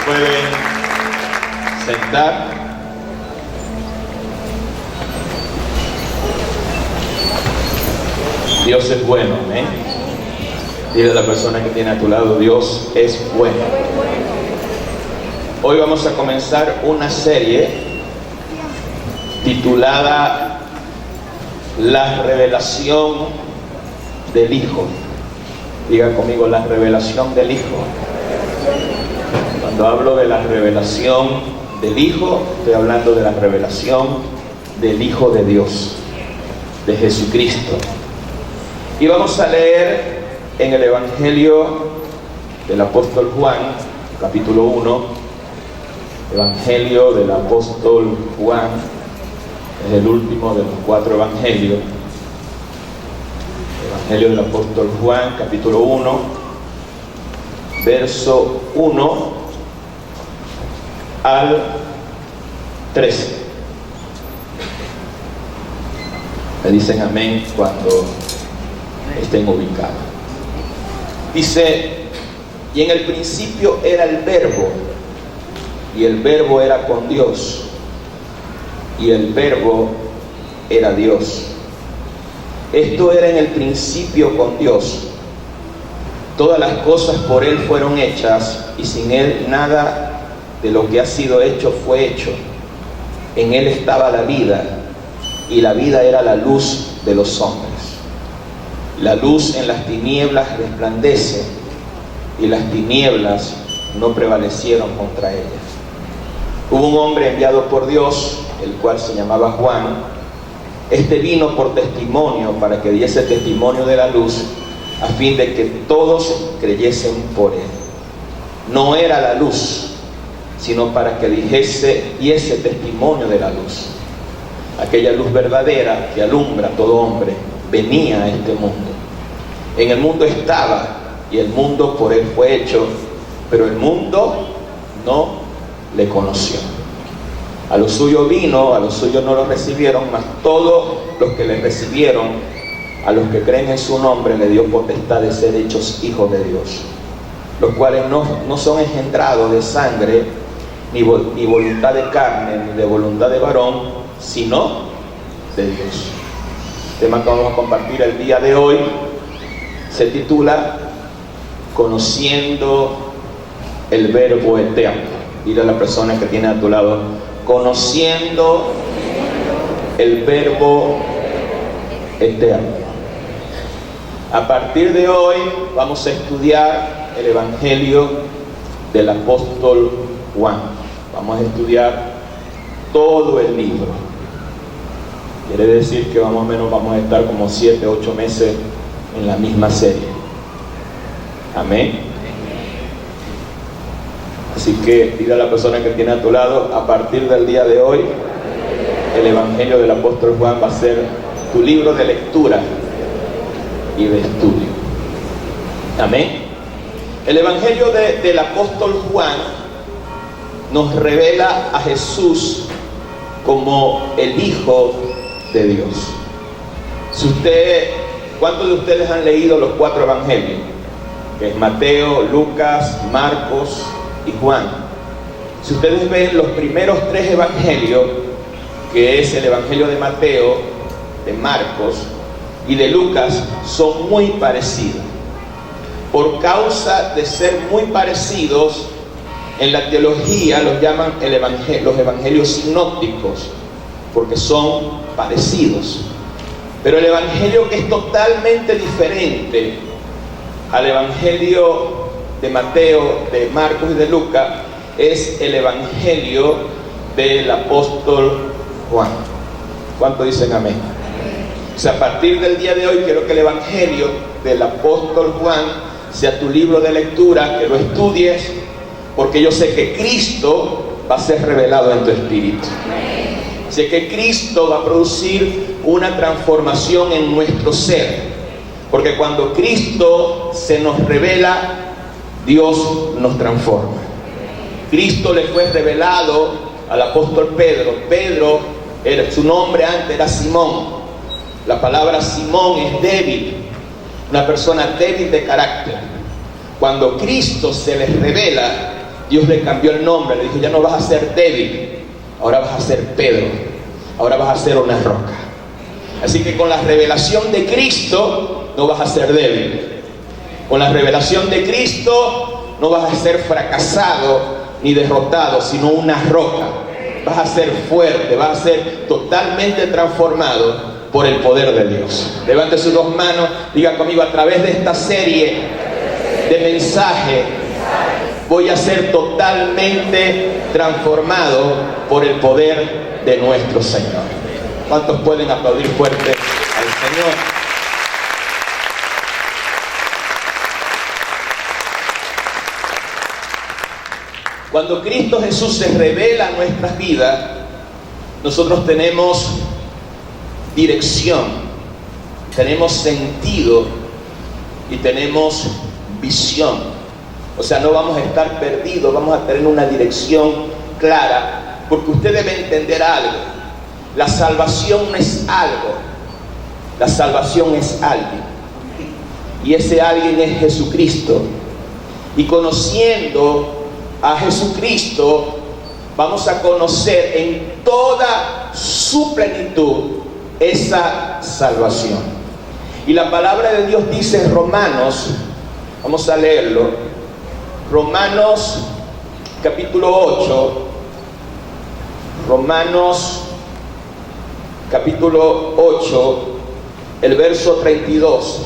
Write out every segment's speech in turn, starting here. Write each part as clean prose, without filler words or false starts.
pueden sentar. Dios es bueno, amén. Dile a la persona que tiene a tu lado, Dios es bueno. Hoy vamos a comenzar una serie titulada La revelación del Hijo. Diga conmigo, la revelación del Hijo. Cuando hablo de la revelación del Hijo, estoy hablando de la revelación del Hijo de Dios, de Jesucristo. Y vamos a leer en el Evangelio del apóstol Juan, capítulo 1. Evangelio del apóstol Juan, es el último de los 4 evangelios. Evangelio del apóstol Juan, capítulo 1, verso 1 al 13. Me dicen amén cuando estén ubicados. Dice: y en el principio era el Verbo, y el Verbo era con Dios, y el Verbo era Dios. Esto era en el principio con Dios. Todas las cosas por Él fueron hechas, y sin Él nada de lo que ha sido hecho fue hecho. En Él estaba la vida, y la vida era la luz de los hombres. La luz en las tinieblas resplandece, y las tinieblas no prevalecieron contra ella. Hubo un hombre enviado por Dios, el cual se llamaba Juan. Este vino por testimonio, para que diese testimonio de la luz, a fin de que todos creyesen por él. No era la luz, sino para que diese testimonio de la luz. Aquella luz verdadera que alumbra a todo hombre venía a este mundo. En el mundo estaba, y el mundo por él fue hecho, pero el mundo no le conoció. A lo suyo vino, a lo suyo no lo recibieron, mas todos los que le recibieron, a los que creen en su nombre, le dio potestad de ser hechos hijos de Dios, los cuales no son engendrados de sangre, ni voluntad de carne, ni de voluntad de varón, sino de Dios. El tema que vamos a compartir el día de hoy se titula Conociendo el Verbo Eterno. Dile a la persona que tiene a tu lado, conociendo el Verbo Eterno. A partir de hoy vamos a estudiar el Evangelio del apóstol Juan. Vamos a estudiar todo el libro. Quiere decir que más o menos vamos a estar como 7, 8 meses en la misma serie. Amén. Así que dile a la persona que tiene a tu lado, a partir del día de hoy, el Evangelio del apóstol Juan va a ser tu libro de lectura y de estudio. Amén. El Evangelio del apóstol Juan nos revela a Jesús como el Hijo de Dios. ¿Cuántos de ustedes han leído los 4 evangelios? Que es Mateo, Lucas, Marcos y Juan. Si ustedes ven los primeros 3 evangelios, que es el evangelio de Mateo, de Marcos y de Lucas, son muy parecidos. Por causa de ser muy parecidos, en la teología los llaman los evangelios sinópticos, porque son parecidos. Pero el evangelio que es totalmente diferente al evangelio de Mateo, de Marcos y de Lucas, es el evangelio del apóstol Juan. ¿Cuántos dicen amén? O sea, a partir del día de hoy quiero que el evangelio del apóstol Juan sea tu libro de lectura, que lo estudies, porque yo sé que Cristo va a ser revelado en tu espíritu. Sé que Cristo va a producir una transformación en nuestro ser, porque cuando Cristo se nos revela, Dios nos transforma. Cristo le fue revelado al apóstol Pedro. Su nombre antes era Simón. La palabra Simón es débil, una persona débil de carácter. Cuando Cristo se les revela, Dios le cambió el nombre, le dijo: ya no vas a ser débil, ahora vas a ser Pedro, ahora vas a ser una roca. Así que con la revelación de Cristo no vas a ser débil. Con la revelación de Cristo no vas a ser fracasado ni derrotado, sino una roca. Vas a ser fuerte, vas a ser totalmente transformado por el poder de Dios. Levante sus dos manos, diga conmigo: a través de esta serie de mensajes voy a ser totalmente transformado por el poder de nuestro Señor. ¿Cuántos pueden aplaudir fuerte al Señor? Cuando Cristo Jesús se revela en nuestras vidas, nosotros tenemos dirección, tenemos sentido y tenemos visión. O sea, no vamos a estar perdidos, vamos a tener una dirección clara, porque usted debe entender algo: la salvación no es algo, la salvación es alguien, y ese alguien es Jesucristo. Y conociendo a Jesucristo, vamos a conocer en toda su plenitud esa salvación. Y la palabra de Dios dice en Romanos, vamos a leerlo, Romanos capítulo 8, Romanos capítulo 8, el verso 32,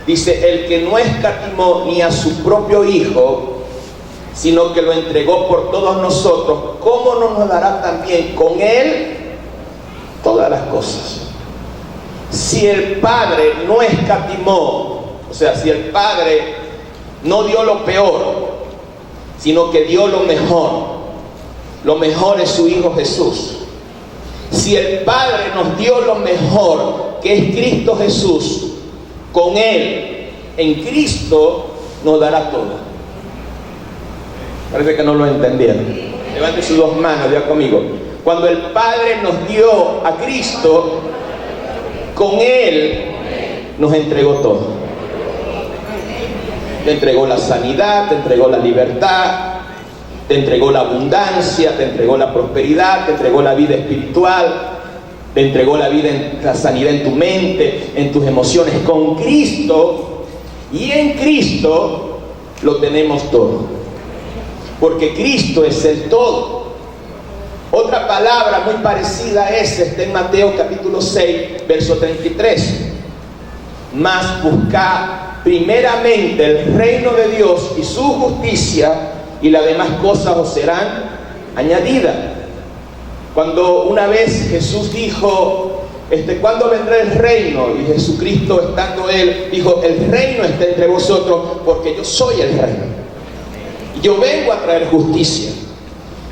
dice: el que no escatimó ni a su propio Hijo, sino que lo entregó por todos nosotros, ¿cómo no nos dará también con Él todas las cosas? Si el Padre no escatimó, o sea, si el Padre no dio lo peor, sino que dio lo mejor es su Hijo Jesús. Si el Padre nos dio lo mejor, que es Cristo Jesús, con Él, en Cristo, nos dará todo. Parece que no lo entendieron. Levante sus dos manos, diga conmigo: cuando el Padre nos dio a Cristo, con Él nos entregó todo. Te entregó la sanidad, te entregó la libertad, te entregó la abundancia, te entregó la prosperidad, te entregó la vida espiritual, te entregó la sanidad en tu mente, en tus emociones. Con Cristo y en Cristo lo tenemos todo, porque Cristo es el todo. Otra palabra muy parecida a esa está en Mateo capítulo 6, verso 33. Mas buscad primeramente el reino de Dios y su justicia, y las demás cosas os serán añadidas. Cuando una vez Jesús dijo: ¿cuándo vendrá el reino? Y Jesucristo, estando Él, dijo: el reino está entre vosotros, porque yo soy el reino. Yo vengo a traer justicia.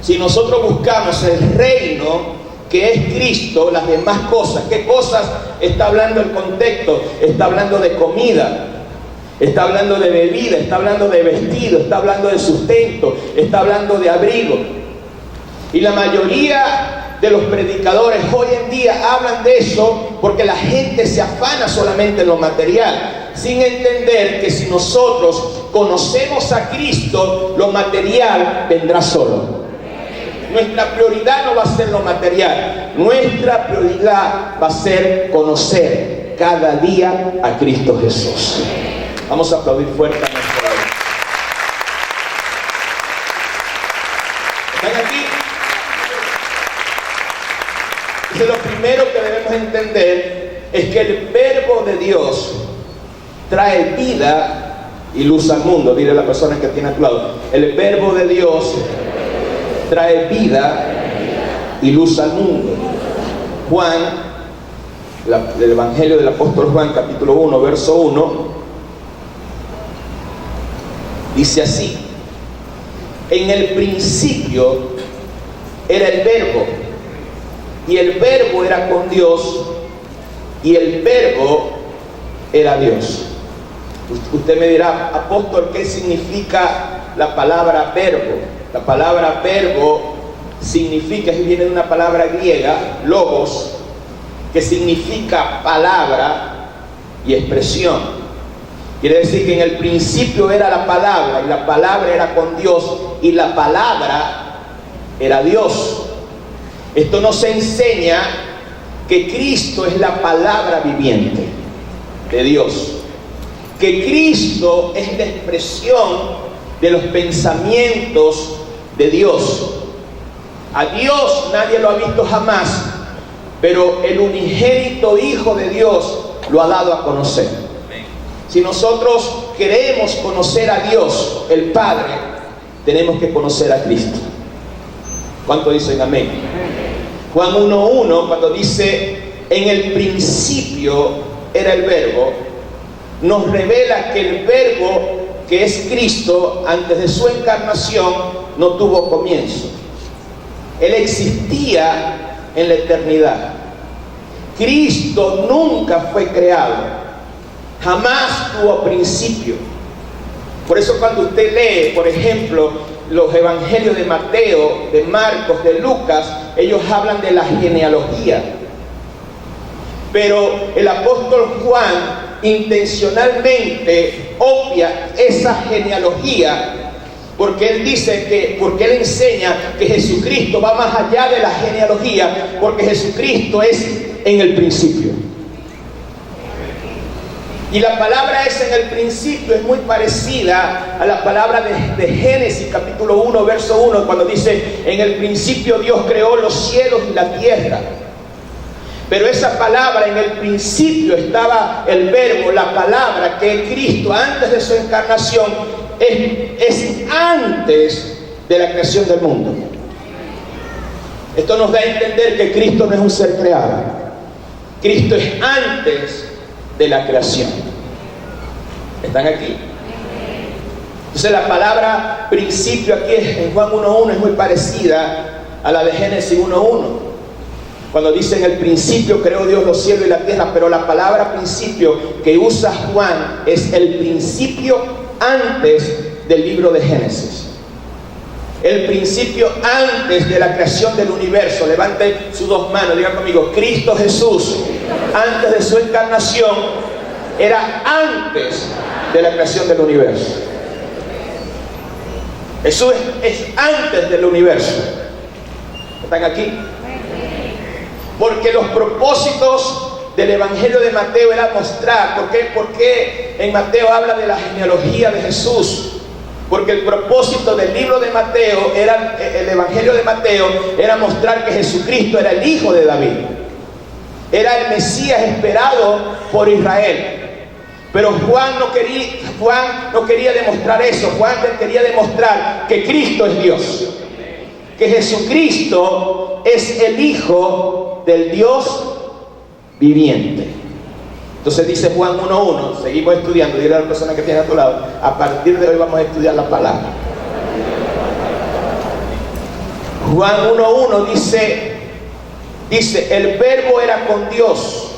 Si nosotros buscamos el reino, que es Cristo, las demás cosas, ¿qué cosas está hablando el contexto? Está hablando de comida, está hablando de bebida, está hablando de vestido, está hablando de sustento, está hablando de abrigo. Y la mayoría de los predicadores hoy en día hablan de eso porque la gente se afana solamente en lo material, sin entender que si nosotros conocemos a Cristo, lo material vendrá solo. Nuestra prioridad no va a ser lo material, nuestra prioridad va a ser conocer cada día a Cristo Jesús. Vamos a aplaudir fuerte a nuestro Dios. ¿Están aquí? Entonces, lo primero que debemos entender es que el verbo de Dios trae vida y luz al mundo. Dile a la persona que tiene a tu lado: el verbo de Dios trae vida y luz al mundo. Juan, el Evangelio del apóstol Juan, capítulo 1, verso 1, dice así: en el principio era el verbo, y el verbo era con Dios, y el verbo era Dios. Usted me dirá: apóstol, ¿qué significa la palabra verbo? La palabra verbo viene de una palabra griega, logos, que significa palabra y expresión. Quiere decir que en el principio era la palabra, y la palabra era con Dios, y la palabra era Dios. Esto nos enseña que Cristo es la palabra viviente de Dios, que Cristo es la expresión de los pensamientos de Dios. A Dios nadie lo ha visto jamás, pero el unigénito Hijo de Dios lo ha dado a conocer. Si nosotros queremos conocer a Dios, el Padre, tenemos que conocer a Cristo. ¿Cuánto dicen amén? Juan 1:1, cuando dice, en el principio era el Verbo, nos revela que el Verbo, que es Cristo, antes de su encarnación, no tuvo comienzo. Él existía en la eternidad. Cristo nunca fue creado, jamás tuvo principio. Por eso cuando usted lee, por ejemplo, los evangelios de Mateo, de Marcos, de Lucas, ellos hablan de la genealogía. Pero el apóstol Juan intencionalmente obvia esa genealogía, porque él dice que, porque él enseña que Jesucristo va más allá de la genealogía, porque Jesucristo es en el principio. Y la palabra esa en el principio es muy parecida a la palabra de Génesis capítulo 1 verso 1, cuando dice, en el principio Dios creó los cielos y la tierra. Pero esa palabra, en el principio estaba el Verbo, la palabra, que Cristo antes de su encarnación es antes de la creación del mundo. Esto nos da a entender que Cristo no es un ser creado. Cristo es antes de la creación. ¿Están aquí? Entonces la palabra principio aquí en Juan 1:1 es muy parecida a la de Génesis 1:1. Cuando dice en el principio creó Dios los cielos y la tierra, pero la palabra principio que usa Juan es el principio antes del libro de Génesis. El principio antes de la creación del universo. Levanten sus dos manos, digan conmigo, Cristo Jesús, antes de su encarnación, era antes de la creación del universo. Jesús es antes del universo. ¿Están aquí? Porque los propósitos del Evangelio de Mateo era mostrar, ¿por qué en Mateo habla de la genealogía de Jesús? Porque el propósito del libro de Mateo, el Evangelio de Mateo, era mostrar que Jesucristo era el hijo de David. Era el Mesías esperado por Israel. Pero Juan no quería demostrar eso. Juan quería demostrar que Cristo es Dios, que Jesucristo es el Hijo del Dios viviente. Entonces dice Juan 1:1, seguimos estudiando, dile a la persona que tiene a tu lado, a partir de hoy vamos a estudiar la palabra. Juan 1:1 dice, el Verbo era con Dios.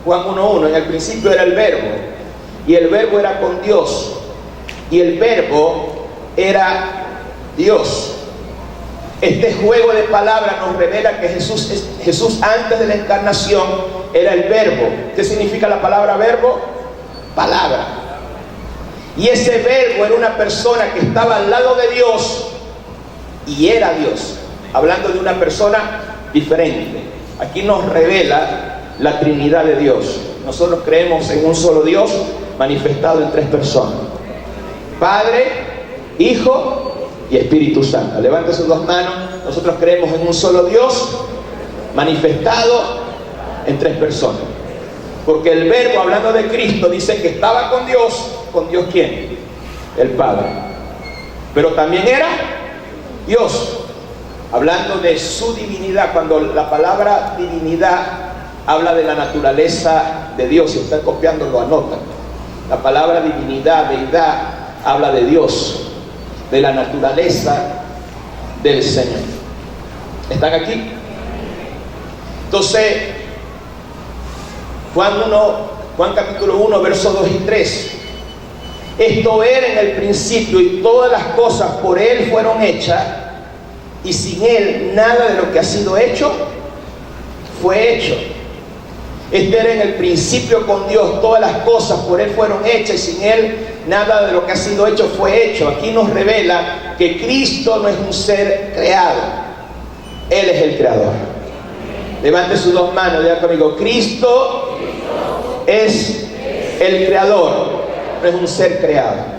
Juan 1:1, en el principio era el Verbo, y el Verbo era con Dios, y el Verbo era Dios. Este juego de palabras nos revela que Jesús antes de la encarnación era el Verbo. ¿Qué significa la palabra verbo? Palabra. Y ese Verbo era una persona que estaba al lado de Dios y era Dios. Hablando de una persona diferente. Aquí nos revela la Trinidad de Dios. Nosotros creemos en un solo Dios manifestado en tres personas: Padre, Hijo y Espíritu Santo. Levante sus dos manos. Nosotros creemos en un solo Dios manifestado en tres personas. Porque el Verbo, hablando de Cristo, dice que estaba con Dios. ¿Con Dios quién? El Padre. Pero también era Dios, hablando de su divinidad. Cuando la palabra divinidad habla de la naturaleza de Dios, si están copiando lo anotan. La palabra divinidad, deidad, habla de Dios, de la naturaleza del Señor. ¿Están aquí? Entonces, Juan capítulo 1, versos 2 y 3. Esto era en el principio, y todas las cosas por Él fueron hechas, y sin Él nada de lo que ha sido hecho fue hecho. Este era en el principio con Dios, todas las cosas por Él fueron hechas y sin Él nada de lo que ha sido hecho fue hecho. Aquí nos revela que Cristo no es un ser creado, Él es el creador. Levante sus dos manos, diga conmigo: Cristo es el creador, no es un ser creado.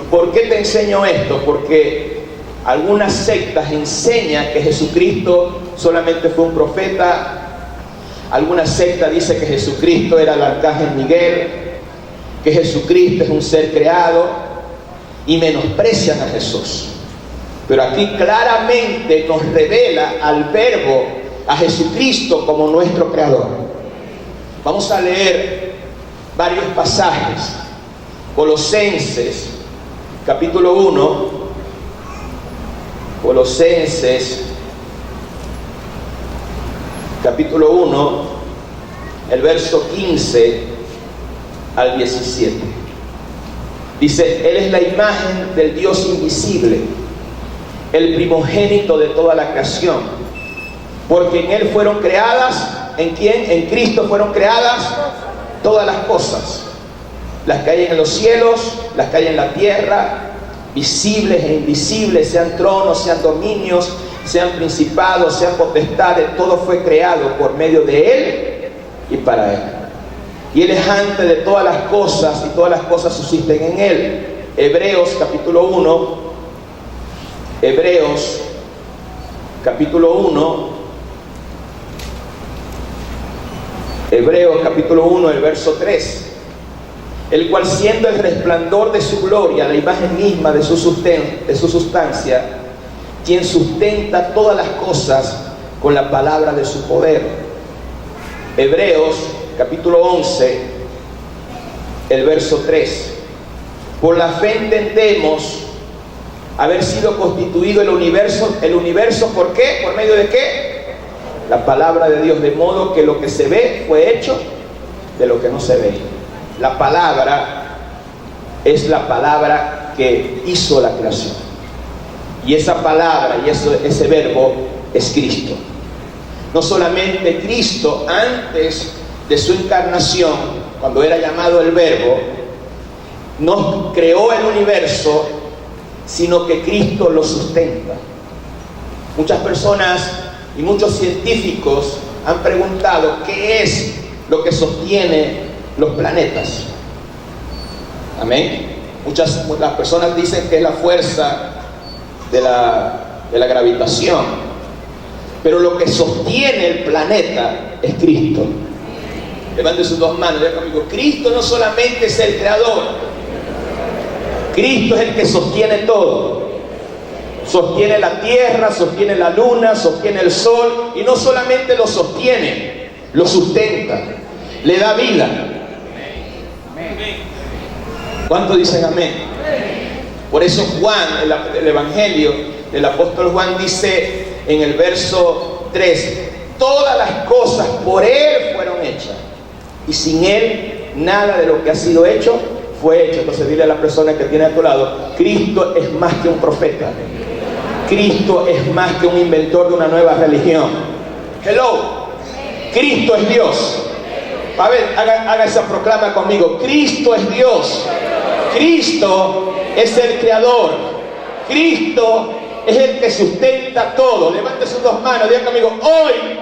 ¿Por qué te enseño esto? Porque algunas sectas enseñan que Jesucristo solamente fue un profeta. Alguna secta dice que Jesucristo era el arcángel Miguel, que Jesucristo es un ser creado, y menosprecian a Jesús. Pero aquí claramente nos revela al Verbo, a Jesucristo, como nuestro creador. Vamos a leer varios pasajes. Colosenses capítulo 1, Colosenses capítulo 1, el verso 15 al 17. Dice: Él es la imagen del Dios invisible, el primogénito de toda la creación, porque en Él fueron creadas, ¿en quién? En Cristo fueron creadas todas las cosas, las que hay en los cielos, las que hay en la tierra, visibles e invisibles, sean tronos, sean dominios, sean principados, sean potestades. Todo fue creado por medio de Él y para Él. Y Él es antes de todas las cosas, y todas las cosas subsisten en Él. Hebreos capítulo 1, Hebreos capítulo 1, Hebreos capítulo 1, el verso 3. El cual, siendo el resplandor de su gloria, la imagen misma de su sustancia, quien sustenta todas las cosas con la palabra de su poder. Hebreos capítulo 11, el verso 3. Por la fe entendemos haber sido constituido el universo. ¿Por qué? ¿Por medio de qué? La palabra de Dios, de modo que lo que se ve fue hecho de lo que no se ve. La palabra es la palabra que hizo la creación. Y esa palabra y ese verbo es Cristo. No solamente Cristo, antes de su encarnación, cuando era llamado el Verbo, no creó el universo, sino que Cristo lo sustenta. Muchas personas y muchos científicos han preguntado qué es lo que sostiene los planetas. Amén. Las personas dicen que es la fuerza de la gravitación, pero lo que sostiene el planeta es Cristo. Levante sus dos manos, diga conmigo: Cristo no solamente es el creador, Cristo es el que sostiene todo. Sostiene la tierra, sostiene la luna, sostiene el sol, y no solamente lo sostiene, lo sustenta, le da vida. ¿Cuántos dicen amén? Por eso Juan, el Evangelio del apóstol Juan, dice en el verso 3: todas las cosas por Él fueron hechas, y sin Él nada de lo que ha sido hecho fue hecho. Entonces dile a la persona que tiene a tu lado: Cristo es más que un profeta, Cristo es más que un inventor de una nueva religión. Hello, Cristo es Dios. A ver, haga esa proclama conmigo: Cristo es Dios, Cristo es el creador, Cristo es el que sustenta todo. Levante sus dos manos, diga conmigo: hoy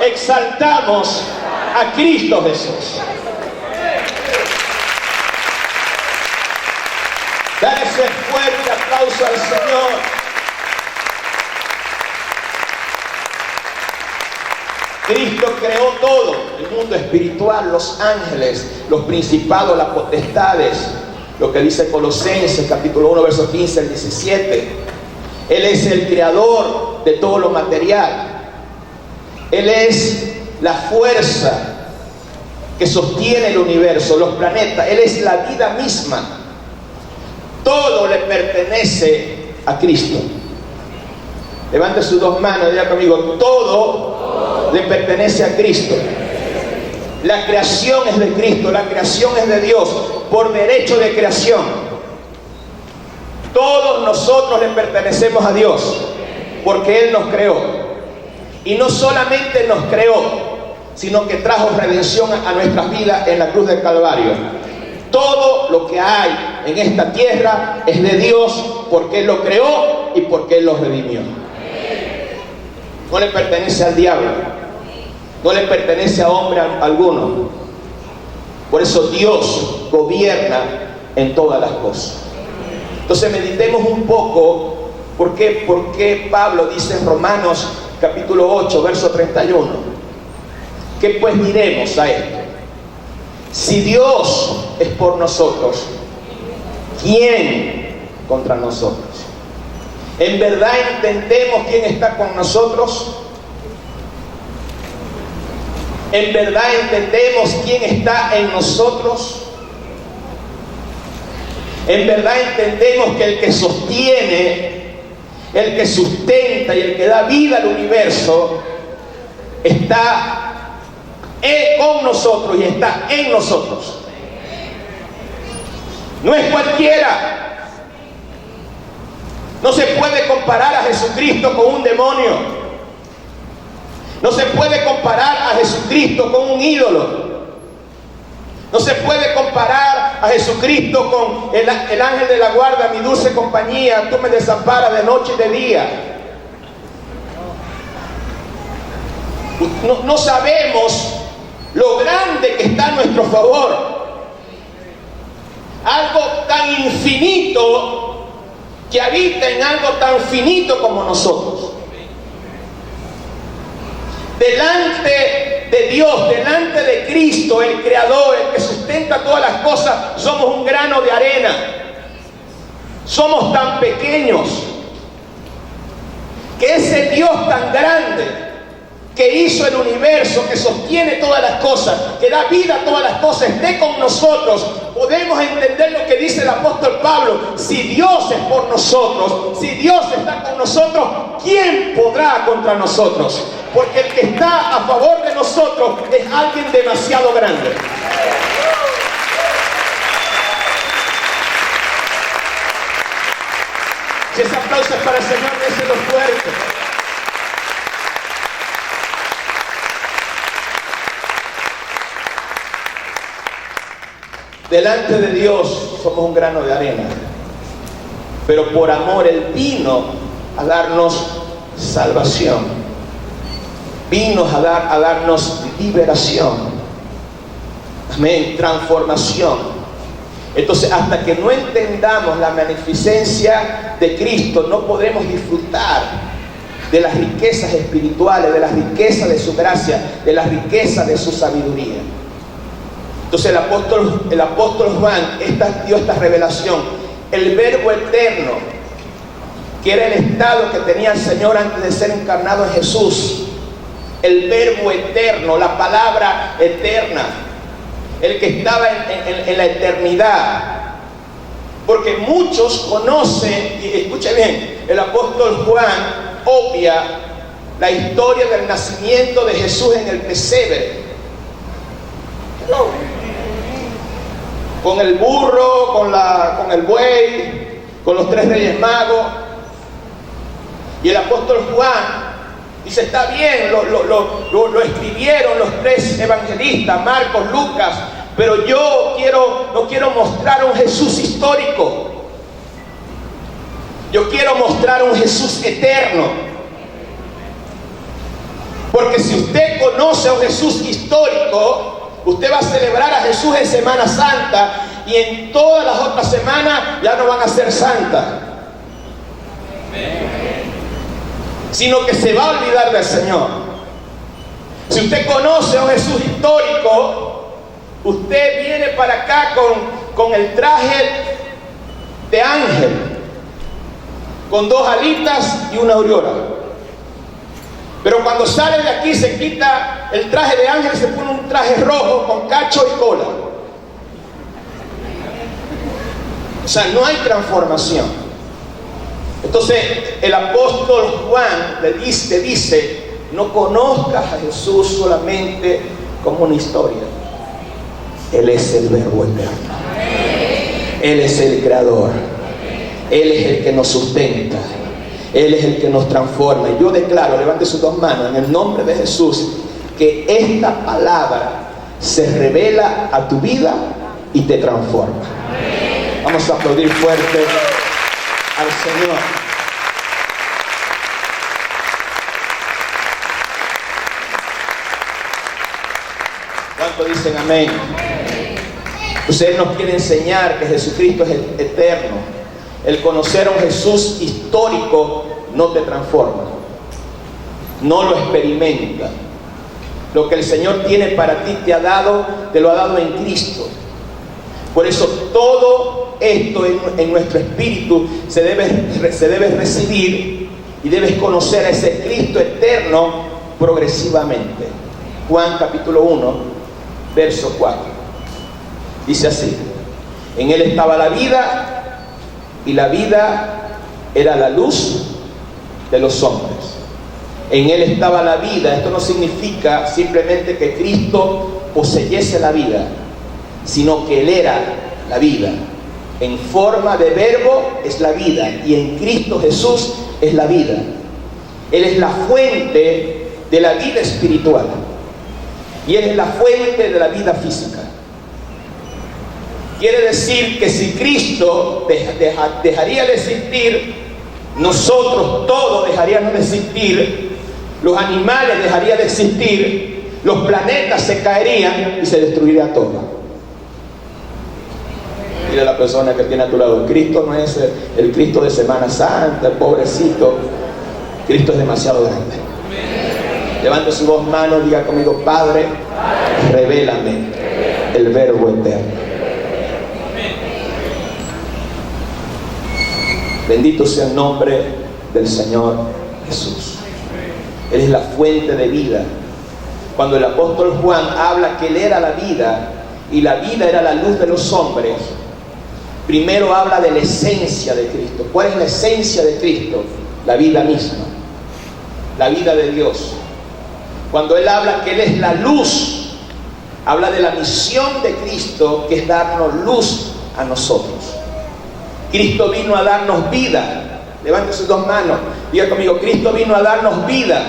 exaltamos a Cristo Jesús. Dale ese fuerte aplauso al Señor. Cristo creó todo, el mundo espiritual, los ángeles, los principados, las potestades, lo que dice Colosenses capítulo 1, verso 15 al 17. Él es el creador de todo lo material. Él es la fuerza que sostiene el universo, los planetas. Él es la vida misma. Todo le pertenece a Cristo. Levante sus dos manos, diga conmigo: todo le pertenece a Cristo. La creación es de Cristo, la creación es de Dios, por derecho de creación. Todos nosotros le pertenecemos a Dios, porque Él nos creó. Y no solamente nos creó, sino que trajo redención a nuestras vidas en la cruz del Calvario. Todo lo que hay en esta tierra es de Dios, porque Él lo creó y porque Él lo redimió. No le pertenece al diablo, no le pertenece a hombre alguno. Por eso Dios gobierna en todas las cosas. Entonces meditemos un poco por qué Pablo dice en Romanos capítulo 8, verso 31. ¿Qué pues diremos a esto? Si Dios es por nosotros, ¿quién contra nosotros? ¿En verdad entendemos quién está con nosotros? ¿En verdad entendemos quién está en nosotros? ¿En verdad entendemos que el que sostiene, el que sustenta y el que da vida al universo está con nosotros y está en nosotros? No es cualquiera. No se puede comparar a Jesucristo con un demonio. No se puede comparar a Jesucristo con un ídolo. No se puede comparar a Jesucristo con el ángel de la guarda, mi dulce compañía, tú me desamparas de noche y de día. No sabemos lo grande que está a nuestro favor. Algo tan infinito que habita en algo tan finito como nosotros. Delante de Dios, delante de Cristo, el Creador, el que sustenta todas las cosas, somos un grano de arena. Somos tan pequeños que ese Dios tan grande que hizo el universo, que sostiene todas las cosas, que da vida a todas las cosas, esté con nosotros. Podemos entender lo que dice el apóstol Pablo: si Dios es por nosotros, si Dios está con nosotros, ¿quién podrá contra nosotros? Porque el que está a favor de nosotros es alguien demasiado grande. Si ese aplauso es para el Señor, déselo fuerte. Delante de Dios somos un grano de arena, pero por amor Él vino a darnos salvación, vino a darnos liberación, amén, transformación. Entonces, hasta que no entendamos la magnificencia de Cristo, no podremos disfrutar de las riquezas espirituales, de las riquezas de su gracia, de las riquezas de su sabiduría. Entonces el apóstol Juan dio esta revelación. El verbo eterno, que era el estado que tenía el Señor antes de ser encarnado en Jesús. El verbo eterno, la palabra eterna, el que estaba en la eternidad. Porque muchos conocen, y escuche bien, el apóstol Juan obvia la historia del nacimiento de Jesús en el pesebre. Con el burro, con el buey, con los 3 reyes magos. Y el apóstol Juan dice: está bien, lo escribieron los 3 evangelistas, Marcos, Lucas, pero yo no quiero mostrar un Jesús histórico. Yo quiero mostrar un Jesús eterno. Porque si usted conoce a un Jesús histórico, usted va a celebrar a Jesús en Semana Santa, y en todas las otras semanas ya no van a ser santas, sino que se va a olvidar del Señor. Si usted conoce a un Jesús histórico, usted viene para acá con el traje de ángel, con 2 alitas y una aureola. Pero cuando sale de aquí se quita el traje de ángel y se pone un traje rojo con cacho y cola. O sea, no hay transformación. Entonces el apóstol Juan le dice: no conozcas a Jesús solamente como una historia. Él es el verbo eterno. Él es el creador. Él es el que nos sustenta. Él es el que nos transforma. Y yo declaro, levante sus 2 manos en el nombre de Jesús, que esta palabra se revela a tu vida y te transforma. Vamos a aplaudir fuerte al Señor. ¿Cuánto dicen amén? Usted nos quiere enseñar que Jesucristo es eterno. El conocer a un Jesús histórico no te transforma, no lo experimenta. Lo que el Señor tiene para ti te lo ha dado en Cristo. Por eso todo esto en nuestro espíritu se debe recibir, y debes conocer a ese Cristo eterno progresivamente. Juan capítulo 1, verso 4. Dice así: en Él estaba la vida, y la vida era la luz de los hombres. En Él estaba la vida. Esto no significa simplemente que Cristo poseyese la vida, sino que Él era la vida. En forma de verbo es la vida, y en Cristo Jesús es la vida. Él es la fuente de la vida espiritual, y Él es la fuente de la vida física. Quiere decir que si Cristo dejaría de existir, nosotros todos dejaríamos de existir, los animales dejarían de existir, los planetas se caerían y se destruiría todo. Mira a la persona que tiene a tu lado: Cristo no es el Cristo de Semana Santa, el pobrecito. Cristo es demasiado grande. Levante su voz, mano, diga conmigo: Padre, revélame el verbo eterno. Bendito sea el nombre del Señor Jesús. Él es la fuente de vida. Cuando el apóstol Juan habla que Él era la vida, y la vida era la luz de los hombres, primero habla de la esencia de Cristo. ¿Cuál es la esencia de Cristo? La vida misma, la vida de Dios. Cuando Él habla que Él es la luz, habla de la misión de Cristo, que es darnos luz a nosotros. Cristo vino a darnos vida. Levante sus dos manos, diga conmigo: Cristo vino a darnos vida.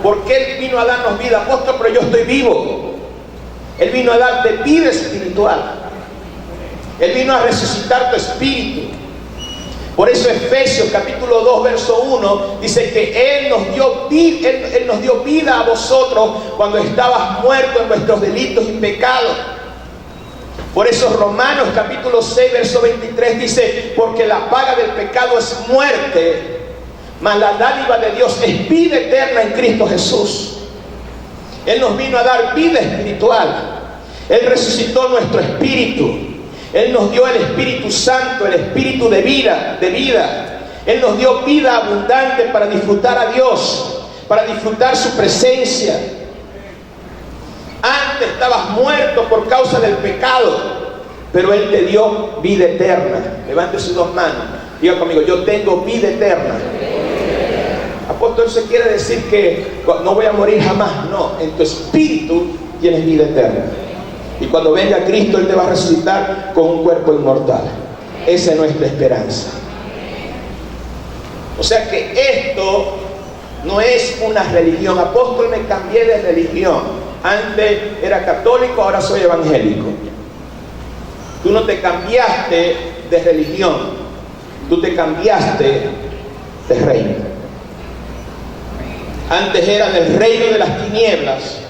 ¿Por qué Él vino a darnos vida? Apóstol, pero yo estoy vivo. Él vino a darte vida espiritual. Él vino a resucitar tu espíritu. Por eso Efesios capítulo 2 verso 1 dice que Él nos dio vida a vosotros cuando estabas muertos en vuestros delitos y pecados. Por eso Romanos capítulo 6 verso 23 dice: porque la paga del pecado es muerte, mas la dádiva de Dios es vida eterna en Cristo Jesús. Él nos vino a dar vida espiritual. Él resucitó nuestro espíritu. Él nos dio el Espíritu Santo, el Espíritu de vida. Él nos dio vida abundante para disfrutar a Dios, para disfrutar su presencia. Antes estabas muerto por causa del pecado, pero Él te dio vida eterna. Levante sus dos manos, diga conmigo: yo tengo vida eterna. Apóstol, ¿se quiere decir que no voy a morir jamás? No, en tu espíritu tienes vida eterna. Y cuando venga Cristo, Él te va a resucitar con un cuerpo inmortal. Esa es nuestra esperanza. O sea que esto no es una religión. Apóstol, me cambié de religión. Antes era católico, ahora soy evangélico. Tú no te cambiaste de religión, tú te cambiaste de reino. Antes era del reino de las tinieblas,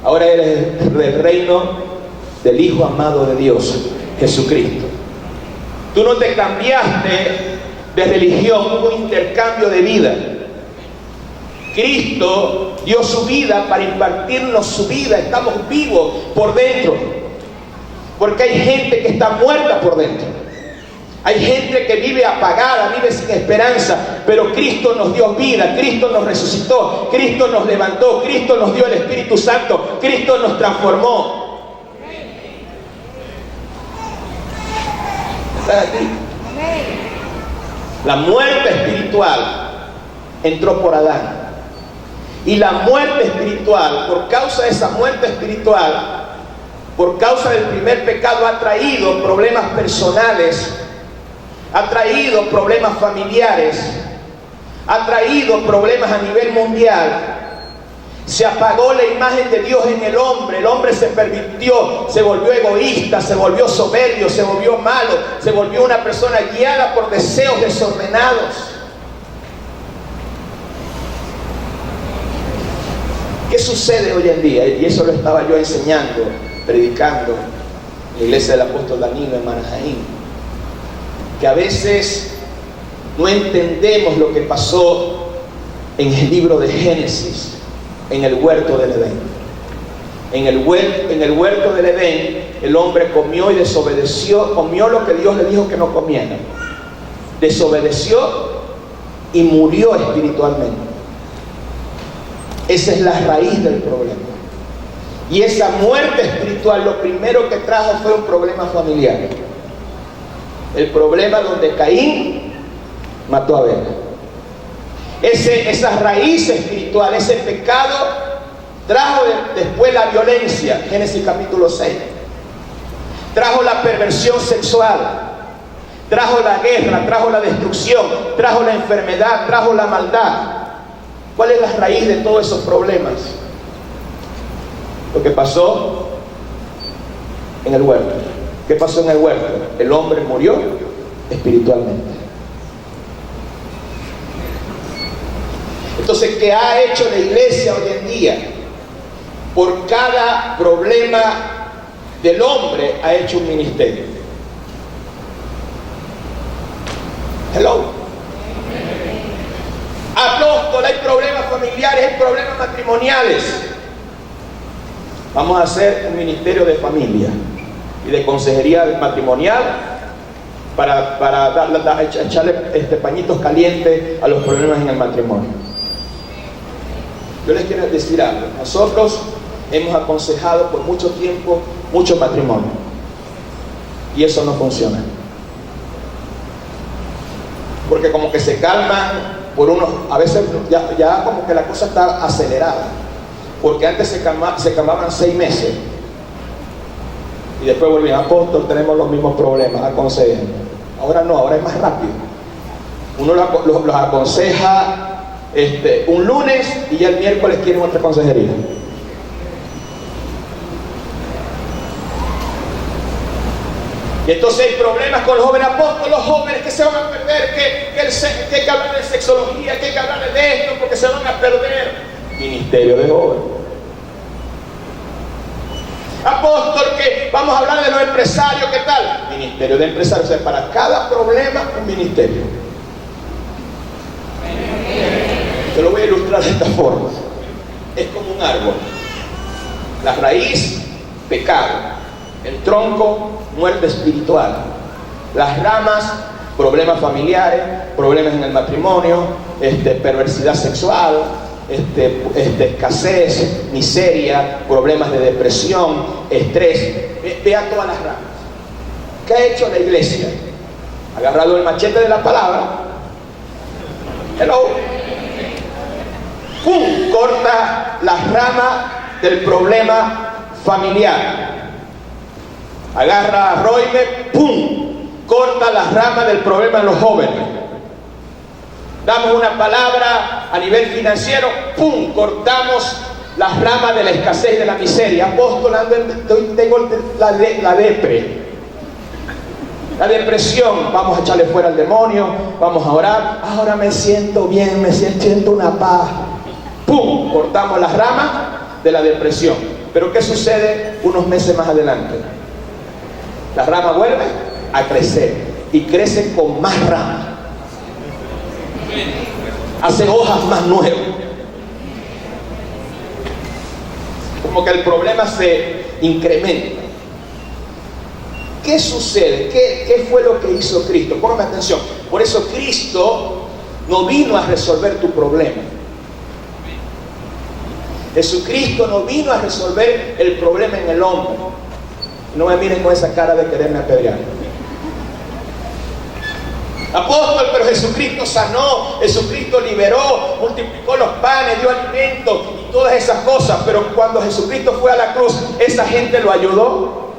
ahora eres del reino del Hijo amado de Dios, Jesucristo. Tú no te cambiaste de religión, hubo un intercambio de vida. Cristo dio su vida para impartirnos su vida. Estamos vivos por dentro, porque hay gente que está muerta por dentro. Hay gente que vive apagada, vive sin esperanza, pero Cristo nos dio vida, Cristo nos resucitó, Cristo nos levantó, Cristo nos dio el Espíritu Santo, Cristo nos transformó. ¿Estás aquí? La muerte espiritual entró por Adán. Y la muerte espiritual, por causa de esa muerte espiritual, por causa del primer pecado, ha traído problemas personales, ha traído problemas familiares, ha traído problemas a nivel mundial. Se apagó la imagen de Dios en el hombre se pervirtió, se volvió egoísta, se volvió soberbio, se volvió malo, se volvió una persona guiada por deseos desordenados. ¿Qué sucede hoy en día? Y eso lo estaba yo enseñando, predicando en la iglesia del apóstol Danilo en Manajaín, que a veces no entendemos lo que pasó en el libro de Génesis, en el huerto del Edén. En el huerto del Edén, el hombre comió y desobedeció, comió lo que Dios le dijo que no comiera. Desobedeció y murió espiritualmente. Esa es la raíz del problema. Y esa muerte espiritual, lo primero que trajo fue un problema familiar. El problema donde Caín mató a Abel. Esa raíz espiritual, ese pecado, trajo después la violencia, Génesis capítulo 6. Trajo la perversión sexual, trajo la guerra, trajo la destrucción, trajo la enfermedad, trajo la maldad. ¿Cuál es la raíz de todos esos problemas? Lo que pasó en el huerto. ¿Qué pasó en el huerto? El hombre murió espiritualmente. Entonces, ¿qué ha hecho la iglesia hoy en día? Por cada problema del hombre ha hecho un ministerio. Hello. Apóstol, hay problemas familiares, hay problemas matrimoniales. Vamos a hacer un ministerio de familia y de consejería matrimonial para echarle pañitos calientes a los problemas en el matrimonio. Yo les quiero decir algo. Nosotros hemos aconsejado por mucho tiempo muchos matrimonios y eso no funciona, porque como que se calman por unos, a veces ya como que la cosa está acelerada, porque antes se calmaban 6 meses y después volvían. Apóstol, tenemos los mismos problemas, aconsejen. Ahora no, ahora es más rápido. Uno los aconseja un lunes y ya el miércoles quieren otra consejería. Y entonces hay problemas con los jóvenes. Apóstoles, los jóvenes que se van a perder, que hay que hablar de sexología, que hay que hablar de esto porque se van a perder. Ministerio de jóvenes. Apóstol, que vamos a hablar de los empresarios, ¿qué tal? Ministerio de empresarios. O sea, para cada problema un ministerio. Te lo voy a ilustrar de esta forma. Es como un árbol. La raíz, pecado. El tronco, muerte espiritual. Las ramas, problemas familiares, problemas en el matrimonio, perversidad sexual, escasez, miseria, problemas de depresión, estrés. Vea todas las ramas. ¿Qué ha hecho la iglesia? Ha agarrado el machete de la palabra. Hello. ¡Pum! Corta la rama del problema familiar. Agarra a Roime, ¡pum! Corta la rama del problema de los jóvenes. Damos una palabra a nivel financiero, ¡pum! Cortamos las ramas de la escasez y de la miseria. Apóstol, tengo la depre. La depresión, vamos a echarle fuera al demonio, vamos a orar. Ahora me siento bien, siento una paz. ¡Pum! Cortamos las ramas de la depresión. Pero ¿qué sucede unos meses más adelante? La rama vuelve a crecer y crece con más ramas. Hace hojas más nuevas. Como que el problema se incrementa. ¿Qué sucede? ¿Qué fue lo que hizo Cristo? Póngame atención. Por eso Cristo no vino a resolver tu problema. Jesucristo no vino a resolver el problema en el hombre. No me miren con esa cara de quererme apedrear. Apóstol, pero Jesucristo sanó, Jesucristo liberó, multiplicó los panes, dio alimento y todas esas cosas. Pero cuando Jesucristo fue a la cruz, ¿esa gente lo ayudó?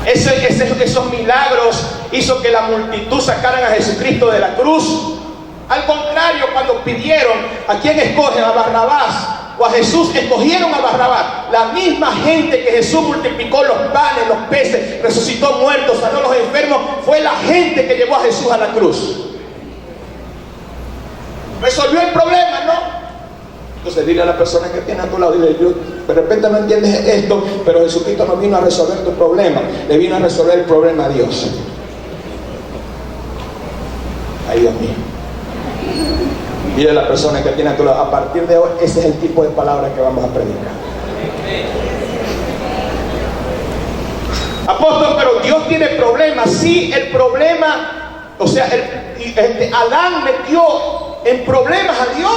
Esos milagros hizo que la multitud sacaran a Jesucristo de la cruz. Al contrario, cuando pidieron a quién escogen, a Barrabás o a Jesús, escogieron a Barrabás. La misma gente que Jesús multiplicó los panes, los peces, resucitó muertos, sanó a los enfermos, fue la gente que llevó a Jesús a la cruz. Resolvió el problema, ¿no? Entonces dile a la persona que tiene a tu lado, dile, yo, de repente no entiendes esto, pero Jesucristo no vino a resolver tu problema, le vino a resolver el problema a Dios. Ay, Dios mío. Dile a la persona que tiene a tu lado, a partir de hoy, ese es el tipo de palabra que vamos a predicar. Apóstol, pero Dios tiene problemas. Sí, el problema, o sea, Adán metió en problemas a Dios.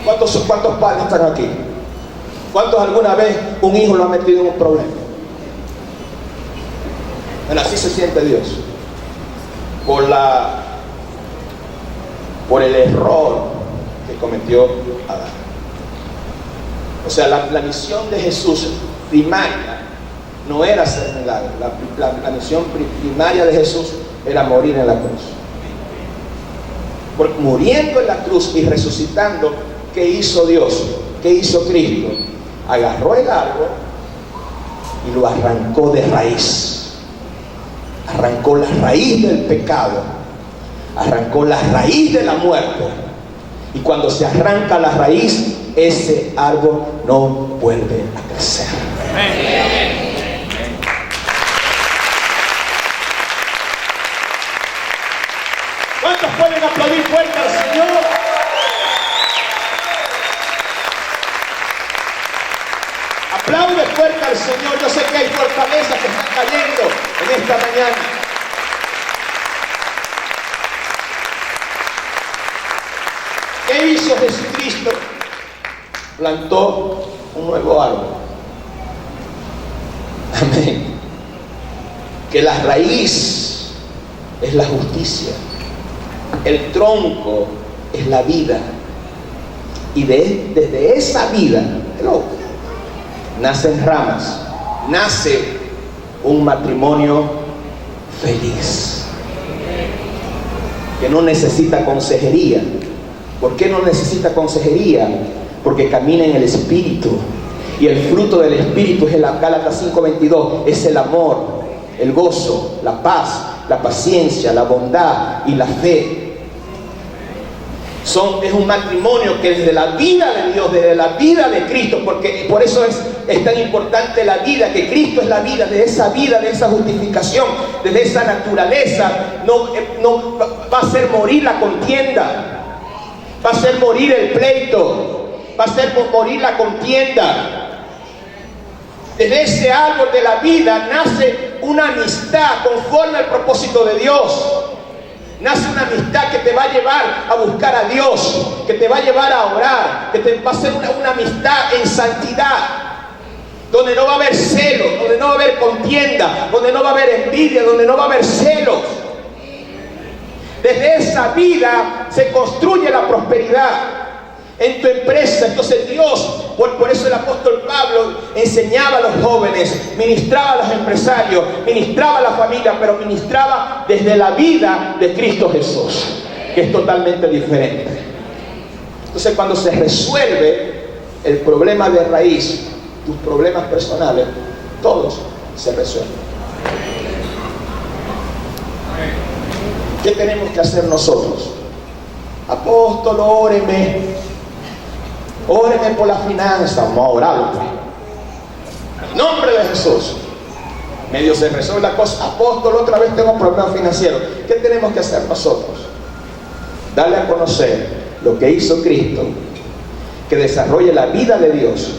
¿Cuántos padres están aquí? ¿Cuántos alguna vez un hijo lo ha metido en un problema? Bueno, así se siente Dios. Por el error que cometió Adán. O sea, la misión de Jesús primaria no era hacer milagros. La misión primaria de Jesús era morir en la cruz. Porque muriendo en la cruz y resucitando, ¿qué hizo Dios? ¿Qué hizo Cristo? Agarró el árbol y lo arrancó de raíz. Arrancó la raíz del pecado. Arrancó la raíz de la muerte. Y cuando se arranca la raíz, ese árbol no vuelve a crecer. ¿Cuántos pueden aplaudir fuerte al Señor? Aplaude fuerte al Señor. Yo sé que hay fortalezas que están cayendo en esta mañana. ¿Qué hizo Jesucristo? Plantó un nuevo árbol. Amén. Que la raíz es la justicia. El tronco es la vida. Y desde esa vida, nacen ramas. Nace un matrimonio feliz. Que no necesita consejería. ¿Por qué no necesita consejería? Porque camina en el Espíritu. Y el fruto del Espíritu es el Gálatas 5:22. Es el amor, el gozo, la paz, la paciencia, la bondad y la fe. Es un matrimonio que desde la vida de Dios, desde la vida de Cristo, porque por eso es tan importante la vida, que Cristo es la vida, de esa justificación, desde esa naturaleza, no va a hacer morir la contienda. Va a hacer morir el pleito. Va a hacer morir la contienda. Desde ese árbol de la vida nace una amistad conforme al propósito de Dios. Nace una amistad que te va a llevar a buscar a Dios, que te va a llevar a orar, que te va a ser una amistad en santidad, donde no va a haber celos, donde no va a haber contienda, donde no va a haber envidia, donde no va a haber celos. Desde esa vida se construye la prosperidad en tu empresa. Entonces Dios, por eso el apóstol Pablo enseñaba a los jóvenes, ministraba a los empresarios, ministraba a la familia, pero ministraba desde la vida de Cristo Jesús, que es totalmente diferente. Entonces cuando se resuelve el problema de raíz, tus problemas personales, todos se resuelven. ¿Qué tenemos que hacer nosotros? Apóstol, óreme por la finanza. Vamos a orar, en nombre de Jesús. Medio se resuelve la cosa. Apóstol, otra vez tengo un problema financiero. ¿Qué tenemos que hacer nosotros? Darle a conocer lo que hizo Cristo, que desarrolle la vida de Dios,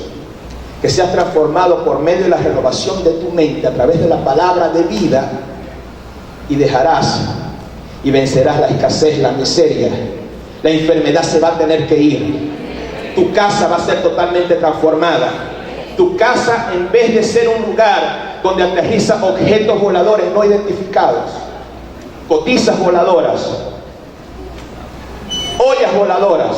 que seas transformado por medio de la renovación de tu mente a través de la palabra de vida, y dejarás y vencerás la escasez, la miseria. La enfermedad se va a tener que ir. Tu casa va a ser totalmente transformada. Tu casa, en vez de ser un lugar donde aterrizan objetos voladores no identificados, cotizas voladoras, ollas voladoras,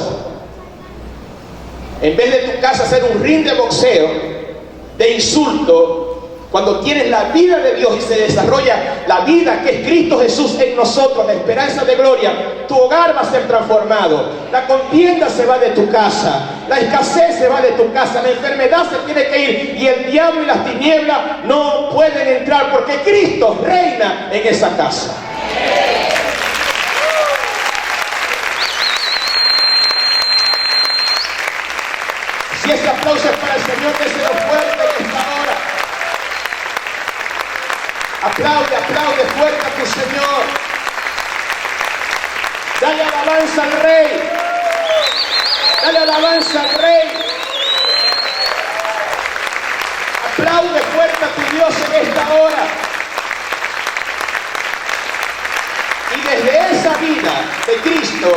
en vez de tu casa ser un ring de boxeo, de insulto, Cuando tienes la vida de Dios y se desarrolla la vida que es Cristo Jesús en nosotros, la esperanza de gloria, tu hogar va a ser transformado. La contienda se va de tu casa, la escasez se va de tu casa, la enfermedad se tiene que ir y el diablo y las tinieblas no pueden entrar porque Cristo reina en esa casa. Si ese aplauso es para el Señor, déselo fuerte en esta hora. Aplaude, aplaude fuerte a tu Señor. Dale alabanza al Rey. Dale alabanza al Rey. Aplaude fuerte a tu Dios en esta hora. Y desde esa vida de Cristo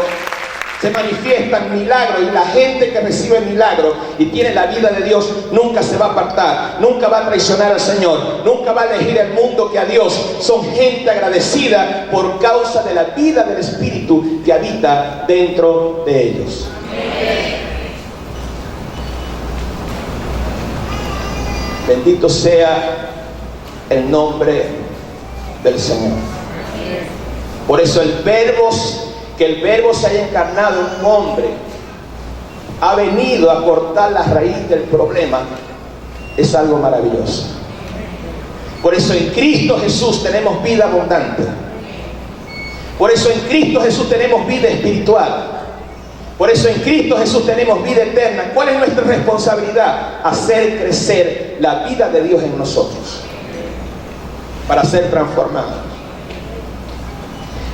se manifiestan milagros, y la gente que recibe milagros y tiene la vida de Dios nunca se va a apartar, nunca va a traicionar al Señor, nunca va a elegir el mundo que a Dios. Son gente agradecida por causa de la vida del Espíritu que habita dentro de ellos. Bendito sea el nombre del Señor. Por eso que el Verbo se haya encarnado en un hombre, ha venido a cortar la raíz del problema, es algo maravilloso. Por eso en Cristo Jesús tenemos vida abundante. Por eso en Cristo Jesús tenemos vida espiritual. Por eso en Cristo Jesús tenemos vida eterna. ¿Cuál es nuestra responsabilidad? Hacer crecer la vida de Dios en nosotros, para ser transformados.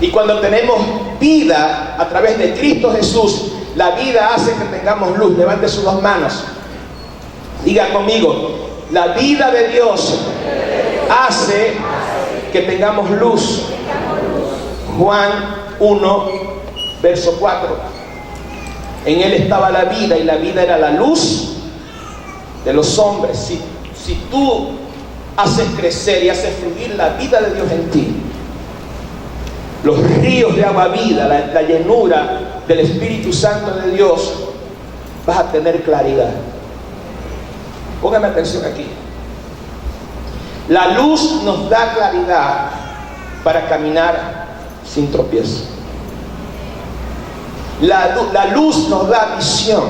Y cuando tenemos vida a través de Cristo Jesús, la vida hace que tengamos luz. Levante sus dos manos. Diga conmigo: la vida de Dios hace que tengamos luz. Juan 1, verso 4. En él estaba la vida, y la vida era la luz de los hombres. Si tú haces crecer y haces fluir la vida de Dios en ti, los ríos de agua vida, la llenura del Espíritu Santo de Dios, vas a tener claridad. Póngame atención aquí. La luz nos da claridad para caminar sin tropiezo. La luz nos da visión,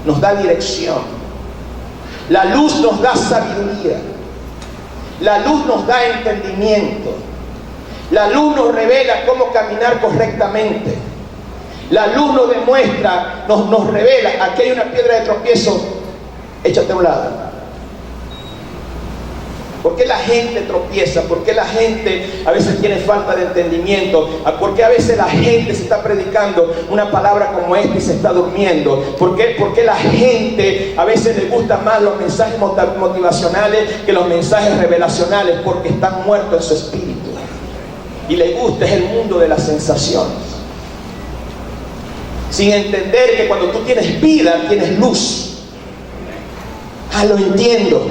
nos da dirección. La luz nos da sabiduría. La luz nos da entendimiento. La luz nos revela cómo caminar correctamente. La luz nos demuestra, nos revela: aquí hay una piedra de tropiezo, échate a un lado. ¿Por qué la gente tropieza? ¿Por qué la gente a veces tiene falta de entendimiento? ¿Por qué a veces la gente se está predicando una palabra como esta y se está durmiendo? ¿Por qué la gente a veces le gustan más los mensajes motivacionales que los mensajes revelacionales? Porque están muertos en su espíritu. Y le gusta es el mundo de las sensaciones, sin entender que cuando tú tienes vida, tienes luz. Lo entiendo,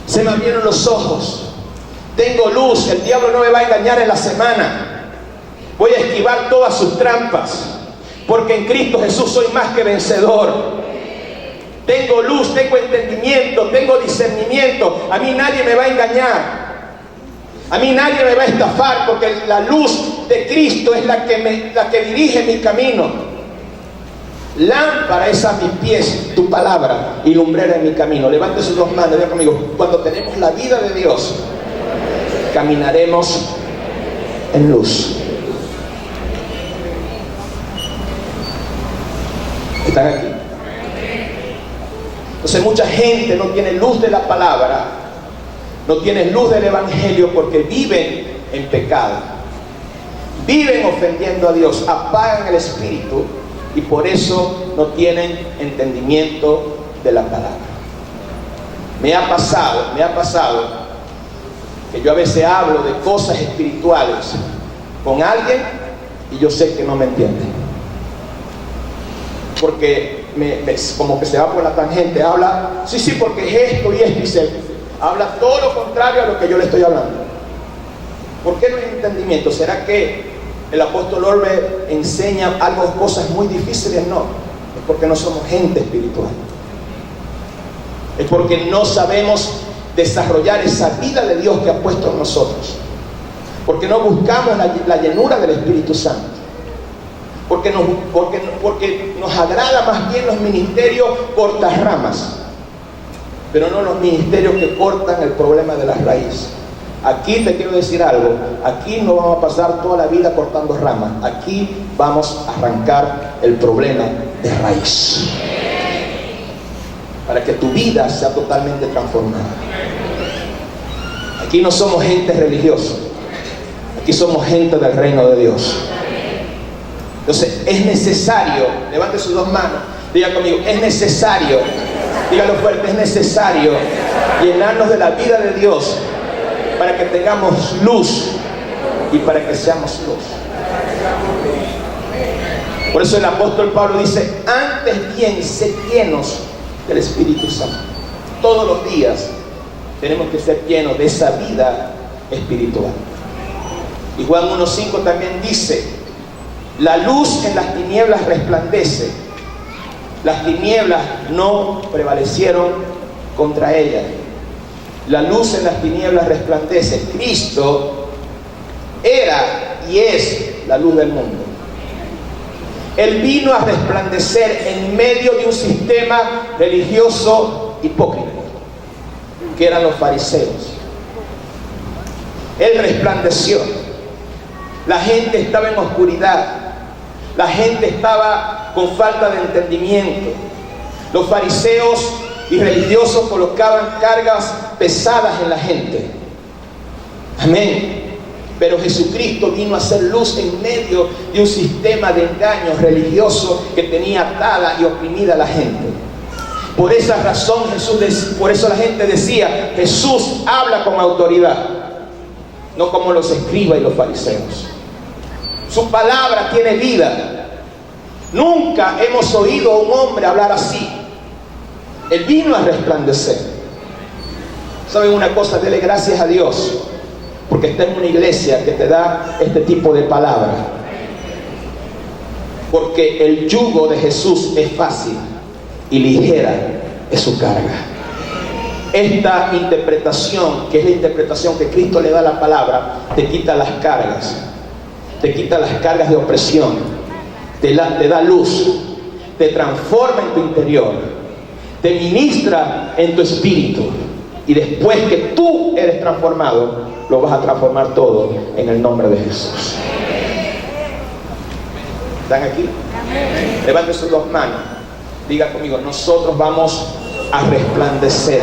se me abrieron los ojos, tengo luz, el diablo no me va a engañar en la semana, voy a esquivar todas sus trampas, porque en Cristo Jesús soy más que vencedor. Tengo luz, tengo entendimiento, tengo discernimiento, a mí nadie me va a engañar. A mí nadie me va a estafar, porque la luz de Cristo es la que dirige mi camino. Lámpara es a mis pies tu palabra y lumbrera en mi camino. Levante sus dos manos, diga conmigo: cuando tenemos la vida de Dios, caminaremos en luz. ¿Están aquí? Entonces mucha gente no tiene luz de la palabra, no tienen luz del Evangelio, porque viven en pecado, viven ofendiendo a Dios, apagan el Espíritu, y por eso no tienen entendimiento de la palabra. Me ha pasado que yo a veces hablo de cosas espirituales con alguien y yo sé que no me entiende, porque como que se va por la tangente, habla, sí, porque es esto y esto, y se habla todo lo contrario a lo que yo le estoy hablando. ¿Por qué no hay entendimiento? ¿Será que el apóstol Orbe enseña cosas muy difíciles? No, es porque no somos gente espiritual. Es porque no sabemos desarrollar esa vida de Dios que ha puesto en nosotros. Porque no buscamos la llenura del Espíritu Santo. Porque nos agrada más bien los ministerios cortarramas, pero no los ministerios que cortan el problema de las raíces. Aquí te quiero decir algo, aquí no vamos a pasar toda la vida cortando ramas, aquí vamos a arrancar el problema de raíz, para que tu vida sea totalmente transformada. Aquí no somos gente religiosa, aquí somos gente del reino de Dios. Entonces es necesario, levante sus dos manos, diga conmigo, es necesario, dígalo fuerte, es necesario llenarnos de la vida de Dios para que tengamos luz y para que seamos luz. Por eso el apóstol Pablo dice, antes bien, sed llenos del Espíritu Santo. Todos los días tenemos que ser llenos de esa vida espiritual. Y Juan 1:5 también dice, la luz en las tinieblas resplandece, las tinieblas no prevalecieron contra ella. La luz en las tinieblas resplandece. Cristo era y es la luz del mundo. Él vino a resplandecer en medio de un sistema religioso hipócrita, que eran los fariseos. Él resplandeció. La gente estaba en oscuridad. La gente estaba con falta de entendimiento. Los fariseos y religiosos colocaban cargas pesadas en la gente. Amén. Pero Jesucristo vino a ser luz en medio de un sistema de engaños religiosos que tenía atada y oprimida a la gente. Por esa razón por eso la gente decía, Jesús habla con autoridad, no como los escribas y los fariseos. Su palabra tiene vida. Nunca hemos oído a un hombre hablar así. Él vino a resplandecer. ¿Saben una cosa? Dele gracias a Dios porque está en una iglesia que te da este tipo de palabra. Porque el yugo de Jesús es fácil y ligera es su carga. Esta interpretación, que es la interpretación que Cristo le da a la palabra, te quita las cargas. Te quita las cargas de opresión. Te da luz. Te transforma en tu interior. Te ministra en tu espíritu, y después que tú eres transformado, lo vas a transformar todo en el nombre de Jesús. ¿Están aquí? Levanten sus dos manos, diga conmigo, nosotros vamos a resplandecer.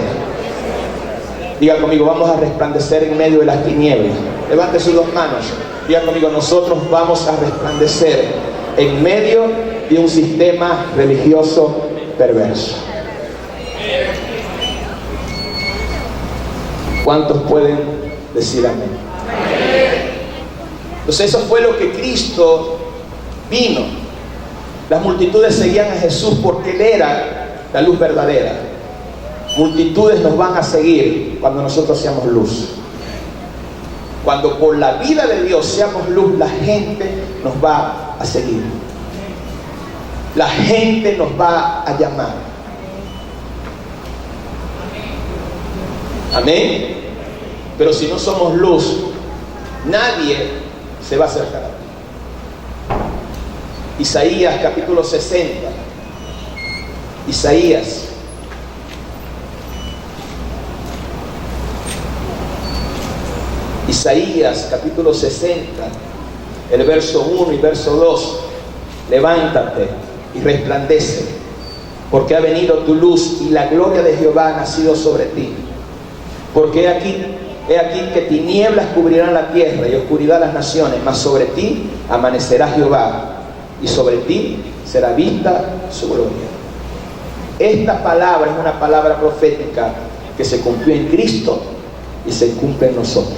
Diga conmigo, vamos a resplandecer en medio de las tinieblas. Levanten sus dos manos, diga conmigo, nosotros vamos a resplandecer en medio de un sistema religioso perverso. ¿Cuántos pueden decir amén? Entonces eso fue lo que Cristo vino. Las multitudes seguían a Jesús porque Él era la luz verdadera. Multitudes nos van a seguir cuando nosotros seamos luz. Cuando por la vida de Dios seamos luz, la gente nos va a seguir. La gente nos va a llamar. Amén. Pero si no somos luz, nadie se va a acercar a ti. Isaías capítulo 60. Isaías. Isaías capítulo 60, el verso 1 y verso 2. Levántate y resplandece, porque ha venido tu luz y la gloria de Jehová ha nacido sobre ti. Porque he aquí que tinieblas cubrirán la tierra y oscuridad las naciones, mas sobre ti amanecerá Jehová y sobre ti será vista su gloria. Esta palabra es una palabra profética que se cumplió en Cristo y se cumple en nosotros.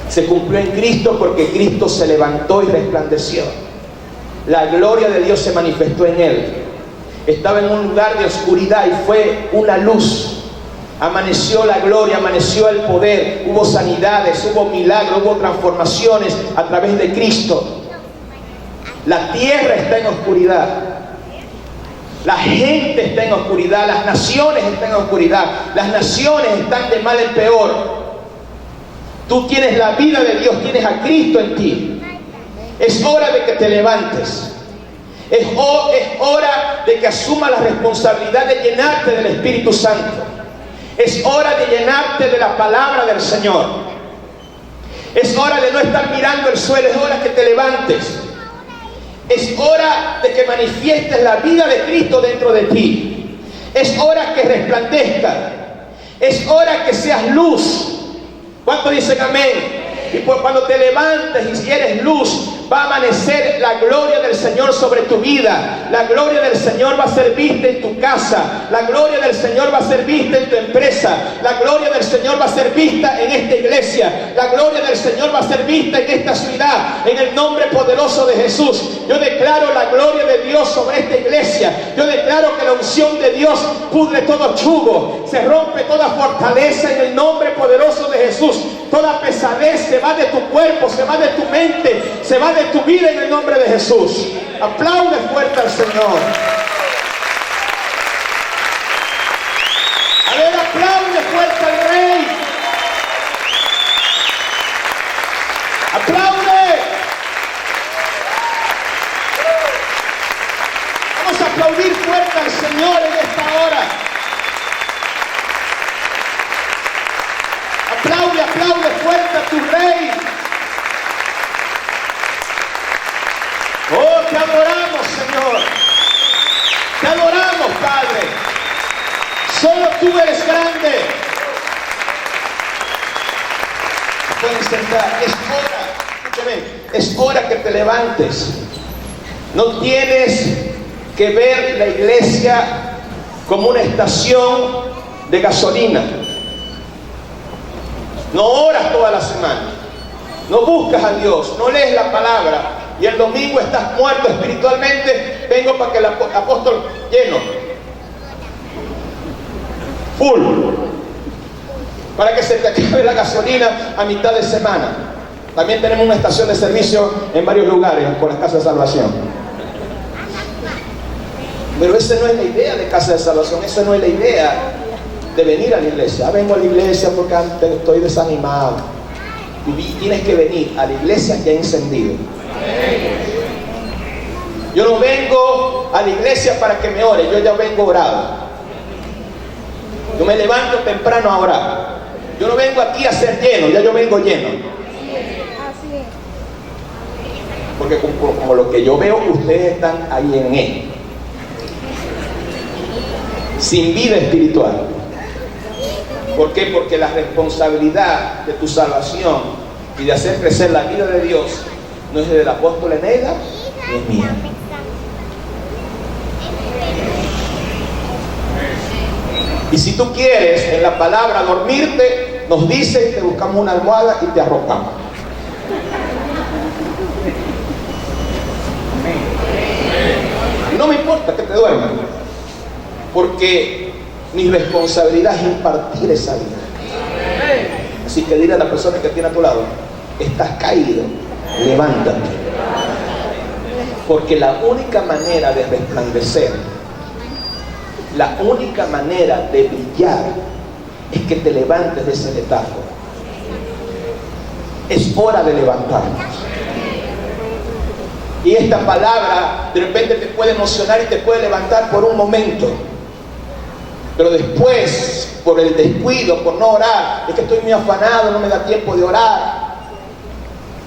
Se cumplió en Cristo porque Cristo se levantó y resplandeció. La gloria de Dios se manifestó en Él. Estaba en un lugar de oscuridad y fue una luz. Amaneció la gloria, amaneció el poder, hubo sanidades, hubo milagros, hubo transformaciones a través de Cristo. La tierra está en oscuridad, La gente está en oscuridad, las naciones están en oscuridad, las naciones están de mal en peor. Tú tienes la vida de Dios, tienes a Cristo en ti. Es hora de que te levantes. Es hora de que asumas la responsabilidad de llenarte del Espíritu Santo. Es hora de llenarte de la palabra del Señor. Es hora de no estar mirando el suelo, es hora que te levantes. Es hora de que manifiestes la vida de Cristo dentro de ti. Es hora que resplandezca. Es hora que seas luz. ¿Cuántos dicen amén? Y pues cuando te levantes y si eres luz, va a amanecer la gloria del Señor sobre tu vida. La gloria del Señor va a ser vista en tu casa. La gloria del Señor va a ser vista en tu empresa. La gloria del Señor va a ser vista en esta iglesia. La gloria del Señor va a ser vista en esta ciudad. En el nombre poderoso de Jesús. Yo declaro la gloria de Dios sobre esta iglesia. Yo declaro que la unción de Dios pudre todo yugo. Se rompe toda fortaleza en el nombre poderoso de Jesús. Toda pesadez se va de tu cuerpo, se va de tu mente, se va de tu vida en el nombre de Jesús. Aplaude fuerte al Señor. A ver, aplaude fuerte al Rey. Aplaude. Vamos a aplaudir fuerte al Señor en esta hora. Aplaude, aplaude fuerte a tu Rey. Oh, te adoramos, Señor. Te adoramos, Padre. Solo tú eres grande. Pueden sentar. Es hora, escúchame, es hora que te levantes. No tienes que ver la iglesia como una estación de gasolina. No oras toda la semana, no buscas a Dios, no lees la palabra y el domingo estás muerto espiritualmente. Vengo para que el apóstol lleno, full, para que se te acabe la gasolina a mitad de semana. También tenemos una estación de servicio en varios lugares por las casas de salvación. Pero esa no es la idea de casa de salvación, esa no es la idea de venir a la iglesia. Vengo a la iglesia porque estoy desanimado. Tú tienes que venir a la iglesia ya encendido. Yo no vengo a la iglesia para que me ore, yo ya vengo orado. Yo me levanto temprano a orar. Yo no vengo aquí a ser lleno, ya yo vengo lleno. Porque como lo que yo veo, ustedes están ahí en él, sin vida espiritual. ¿Por qué? Porque la responsabilidad de tu salvación y de hacer crecer la vida de Dios no es del apóstol Eneida ni es mía. Y si tú quieres en la palabra dormirte, nos dice y te buscamos una almohada y te arropamos. No me importa que te duermas, porque mi responsabilidad es impartir esa vida. Así que dile a la persona que tiene a tu lado: estás caído, levántate. Porque la única manera de resplandecer, la única manera de brillar, es que te levantes de ese letargo. Es hora de levantarnos. Y esta palabra de repente te puede emocionar y te puede levantar por un momento. Pero después, por el descuido, por no orar, es que estoy muy afanado, no me da tiempo de orar.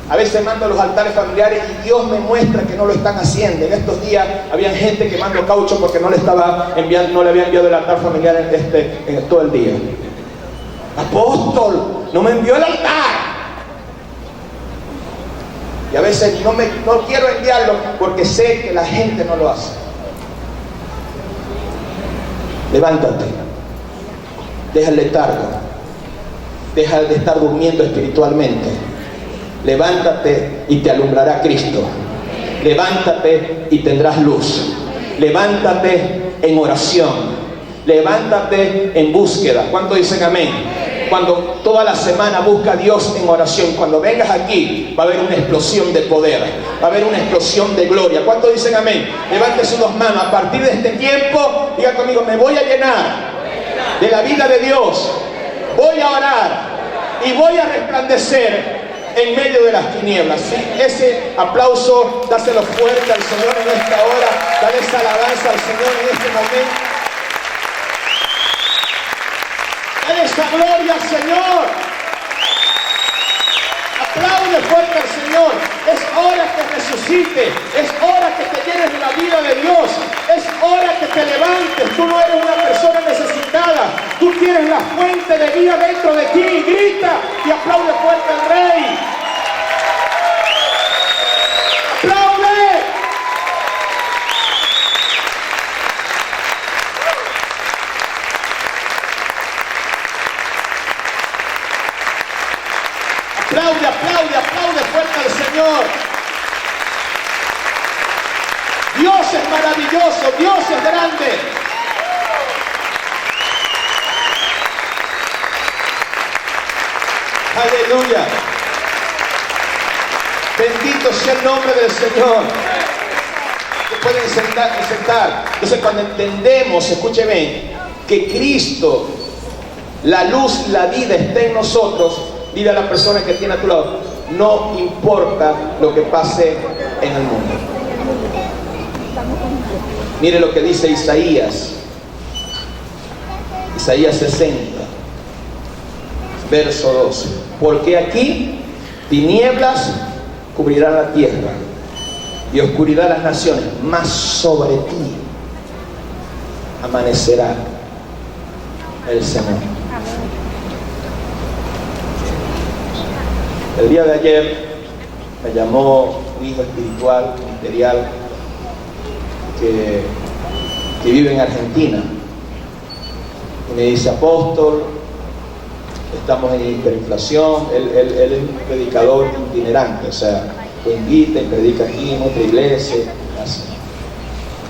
A veces mando a los altares familiares y Dios me muestra que no lo están haciendo. En estos días había gente que mandó caucho porque no le había enviado el altar familiar en todo el día. Apóstol, no me envió el altar. Y a veces no quiero enviarlo porque sé que la gente no lo hace. Levántate, deja el letargo, deja de estar durmiendo espiritualmente. Levántate y te alumbrará Cristo. Levántate y tendrás luz. Levántate en oración. Levántate en búsqueda. ¿Cuántos dicen amén? cuando toda la semana busca a Dios en oración, cuando vengas aquí va a haber una explosión de poder, va a haber una explosión de gloria. ¿Cuántos dicen amén? Levante sus dos manos. A partir de este tiempo, diga conmigo: me voy a llenar de la vida de Dios, voy a orar y voy a resplandecer en medio de las tinieblas. Sí, ese aplauso, dáselo fuerte al Señor en esta hora. Dale esa alabanza al Señor en este momento. Dale esa gloria al Señor. Aplaude fuerte al Señor. Es hora que resucite. Es hora que te llenes de la vida de Dios. Es hora que te levantes. Tú no eres una persona necesitada. Tú tienes la fuente de vida dentro de ti. Grita y aplaude fuerte al Rey. ¡Aplaude! Aplaude, aplaude, aplaude fuerte al Señor. Dios es maravilloso, Dios es grande. Aleluya. Bendito sea el nombre del Señor. Se pueden sentar. Entonces, cuando entendemos, escúcheme, que Cristo, la luz, la vida está en nosotros, dile a la persona que tiene a tu lado: no importa lo que pase en el mundo. Mire lo que dice Isaías 60, verso 12. Porque aquí tinieblas cubrirán la tierra y oscuridad las naciones, mas sobre ti amanecerá el Señor. El día de ayer me llamó un hijo espiritual, ministerial, que vive en Argentina, y me dice: apóstol, estamos en hiperinflación. Él es un predicador itinerante, o sea, lo invita y predica aquí en otra iglesia, así.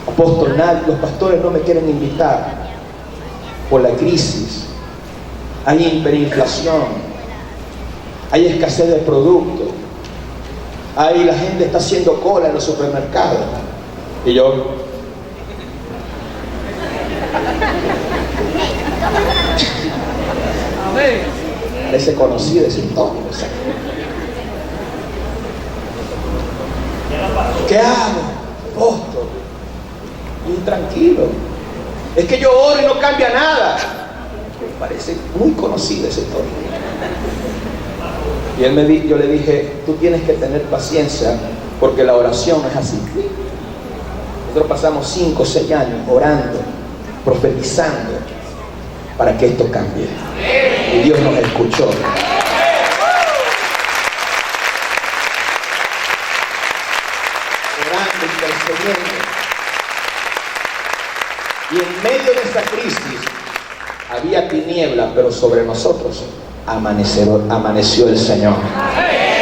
Apóstol, los pastores no me quieren invitar por la crisis, hay hiperinflación, hay escasez de productos, la gente está haciendo cola en los supermercados. Y yo, ese conocido, ese historia. ¿Qué hago, apóstol? Muy tranquilo. Es que yo oro y no cambia nada. Me parece muy conocido ese historia. Y yo le dije: tú tienes que tener paciencia, porque la oración es así. Nosotros pasamos 5 o 6 años orando, profetizando para que esto cambie. Y Dios nos escuchó. Orando, intercediendo. Y en medio de esa crisis había tinieblas, pero sobre nosotros amaneció el Señor.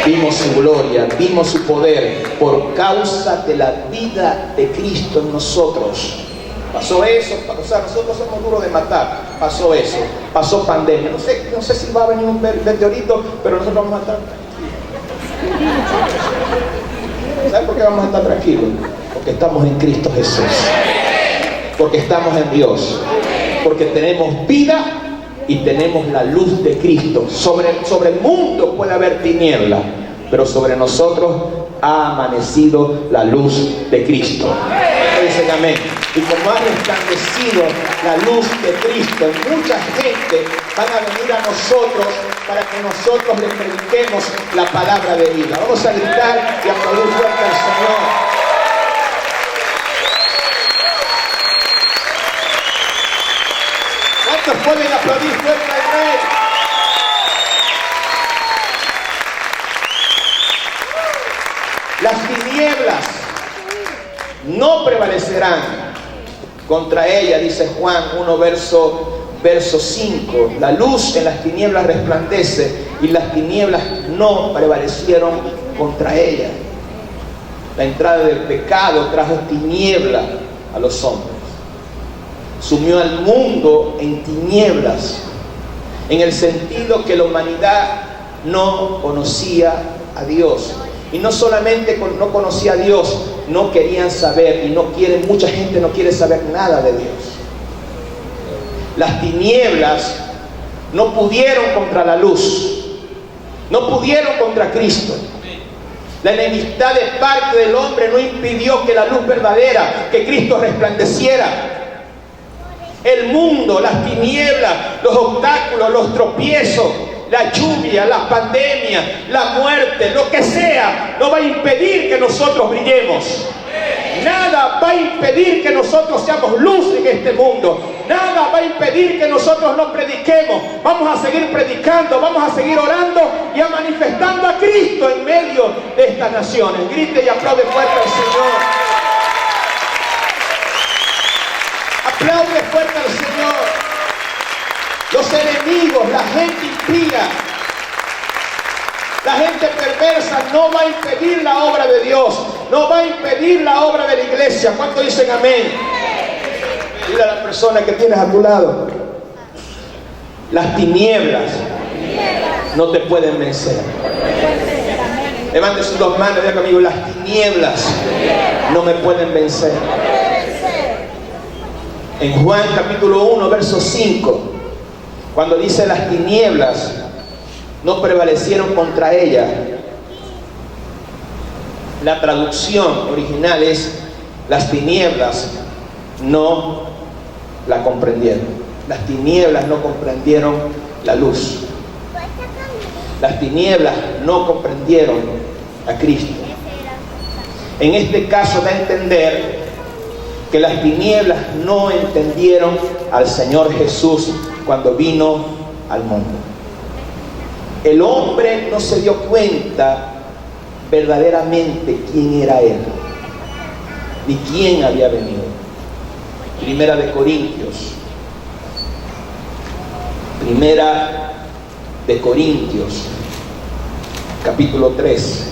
Vimos su gloria, vimos su poder por causa de la vida de Cristo en nosotros. Pasó eso, o sea, nosotros somos duros de matar. Pasó eso, pasó pandemia. No sé si va a venir un meteorito, pero nosotros vamos a estar tranquilos. ¿Saben por qué vamos a estar tranquilos? Porque estamos en Cristo Jesús. Porque estamos en Dios. Porque tenemos vida y tenemos la luz de Cristo. Sobre el mundo puede haber tiniebla, pero sobre nosotros ha amanecido la luz de Cristo. Dicen amén. Y como ha resplandecido la luz de Cristo, mucha gente van a venir a nosotros para que nosotros les prediquemos la palabra de vida. Vamos a gritar y aplaudir fuerte al Señor. ¿Cuántos pueden aplaudir fuerte al Rey? Las tinieblas no prevalecerán contra ella, dice Juan 1, verso 5. La luz en las tinieblas resplandece y las tinieblas no prevalecieron contra ella. La entrada del pecado trajo tiniebla a los hombres. Sumió al mundo en tinieblas en el sentido que la humanidad no conocía a Dios. Y no solamente no conocía a Dios, no querían saber, y mucha gente no quiere saber nada de Dios. Las tinieblas no pudieron contra la luz, no pudieron contra Cristo. La enemistad de parte del hombre no impidió que la luz verdadera, que Cristo resplandeciera. El mundo, las tinieblas, los obstáculos, los tropiezos, la lluvia, la pandemia, la muerte, lo que sea, no va a impedir que nosotros brillemos. Nada va a impedir que nosotros seamos luz en este mundo. Nada va a impedir que nosotros no prediquemos. Vamos a seguir predicando, vamos a seguir orando y a manifestando a Cristo en medio de estas naciones. Grite y aplaude fuerte al Señor. Aplaude fuerte al Señor. Los enemigos, la gente impía, la gente perversa no va a impedir la obra de Dios, no va a impedir la obra de la iglesia. ¿Cuántos dicen amén? Dile a la persona que tienes a tu lado: las tinieblas no te pueden vencer. Levante sus dos manos y diga conmigo: las tinieblas no me pueden vencer. En Juan capítulo 1, verso 5, cuando dice las tinieblas no prevalecieron contra ella, la traducción original es: las tinieblas no la comprendieron. Las tinieblas no comprendieron la luz. Las tinieblas no comprendieron a Cristo. En este caso da a entender que las tinieblas no entendieron al Señor Jesús cuando vino al mundo. El hombre no se dio cuenta verdaderamente quién era Él, ni quién había venido. Primera de Corintios, capítulo 3.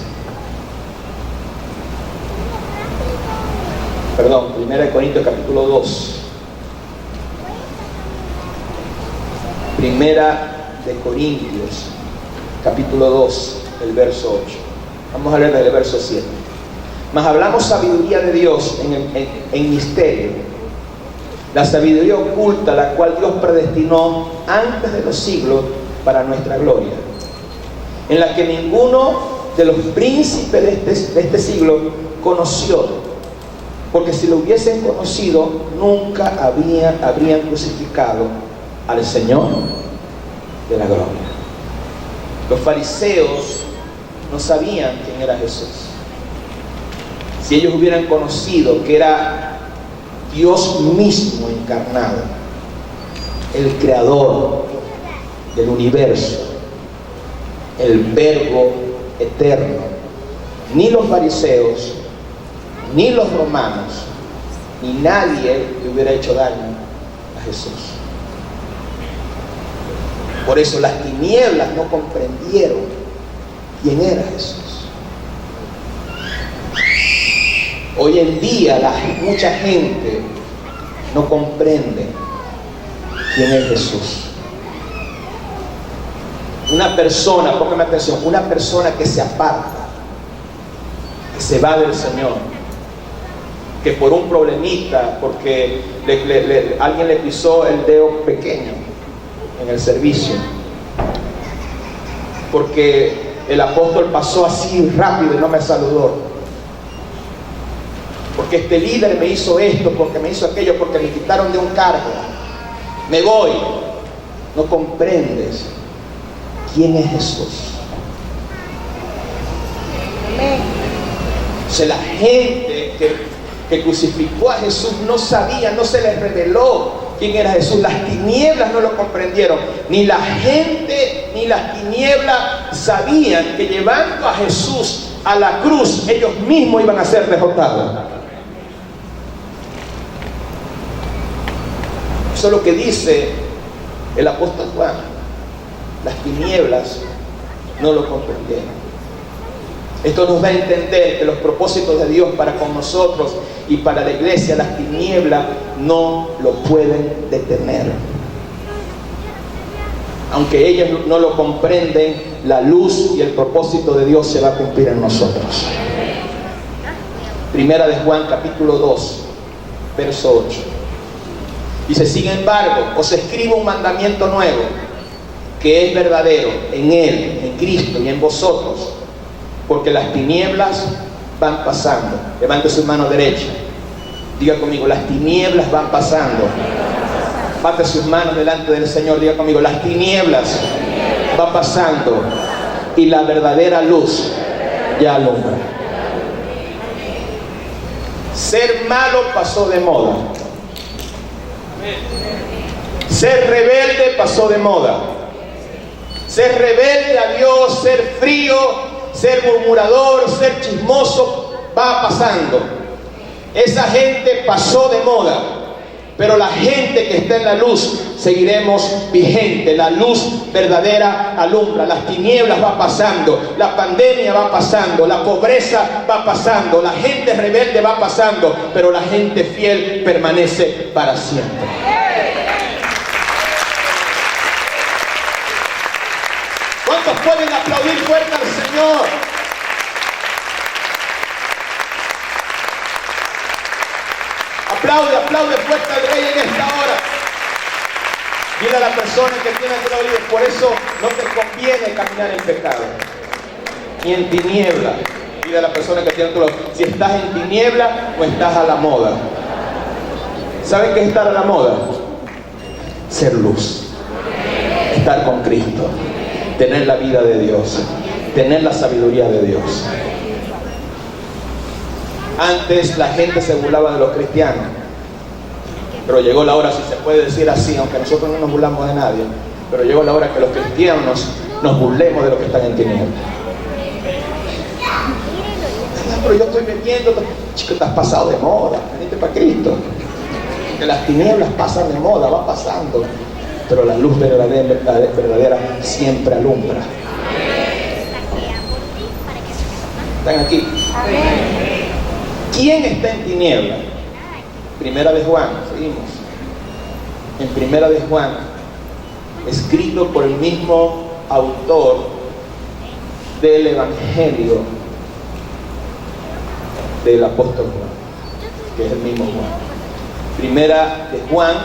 Perdón, Primera de Corintios, capítulo 2. Primera de Corintios, capítulo 2, el verso 8. Vamos a leer del verso 7. Mas hablamos sabiduría de Dios en misterio, la sabiduría oculta, la cual Dios predestinó antes de los siglos para nuestra gloria, en la que ninguno de los príncipes de este siglo conoció, porque si lo hubiesen conocido, nunca habrían crucificado al Señor de la gloria. Los fariseos no sabían quién era Jesús. Si ellos hubieran conocido que era Dios mismo encarnado, el creador del universo, el Verbo eterno, ni los fariseos, ni los romanos, ni nadie le hubiera hecho daño a Jesús. Por eso las tinieblas no comprendieron quién era Jesús. Hoy en día mucha gente no comprende quién es Jesús. Una persona, póngame atención, una persona que se aparta, que se va del Señor, que por un problemita, porque alguien le pisó el dedo pequeño en el servicio, porque el apóstol pasó así rápido y no me saludó, porque este líder me hizo esto, porque me hizo aquello, porque me quitaron de un cargo, me voy. No comprendes quién es Jesús. O sea, la gente que crucificó a Jesús no sabía, no se les reveló quién era Jesús. Las tinieblas no lo comprendieron. Ni la gente ni las tinieblas sabían que llevando a Jesús a la cruz, ellos mismos iban a ser derrotados. Eso es lo que dice el apóstol Juan. Las tinieblas no lo comprendieron. Esto nos da a entender que los propósitos de Dios para con nosotros y para la iglesia, las tinieblas no lo pueden detener. Aunque ellos no lo comprenden, la luz y el propósito de Dios se va a cumplir en nosotros. Primera de Juan, capítulo 2, verso 8. Dice: sin embargo, os escribo un mandamiento nuevo, que es verdadero en Él, en Cristo y en vosotros, porque las tinieblas van pasando. Levante su mano derecha. Diga conmigo: las tinieblas van pasando. Bate sus manos delante del Señor. Diga conmigo: las tinieblas van pasando y la verdadera luz ya alumbra. Ser malo pasó de moda. Ser rebelde pasó de moda. Ser rebelde a Dios, ser frío, ser murmurador, ser chismoso, va pasando. Esa gente pasó de moda. Pero la gente que está en la luz seguiremos vigente. La luz verdadera alumbra. Las tinieblas va pasando, la pandemia va pasando, la pobreza va pasando, la gente rebelde va pasando, pero la gente fiel permanece para siempre. ¿Cuántos pueden aplaudir fuerte al Señor? Aplaude, aplaude fuerte al Rey en esta hora. Dile a la persona que tiene que oír: por eso no te conviene caminar en pecado, ni en tiniebla. Dile a la persona que tiene que oír: si estás en tiniebla o estás a la moda. ¿Saben qué es estar a la moda? Ser luz, estar con Cristo, tener la vida de Dios, tener la sabiduría de Dios. Antes la gente se burlaba de los cristianos, pero llegó la hora, si se puede decir así, aunque nosotros no nos burlamos de nadie, pero llegó la hora que los cristianos nos burlemos de los que están en tinieblas. Pero yo estoy bebiendo, chico, te has pasado de moda, venite para Cristo. Que las tinieblas pasan de moda, va pasando, pero la luz verdadera siempre alumbra. ¿Están aquí? ¿Quién está en tiniebla? Primera de Juan, seguimos. En Primera de Juan, escrito por el mismo autor del Evangelio del apóstol Juan, que es el mismo Juan. Primera de Juan,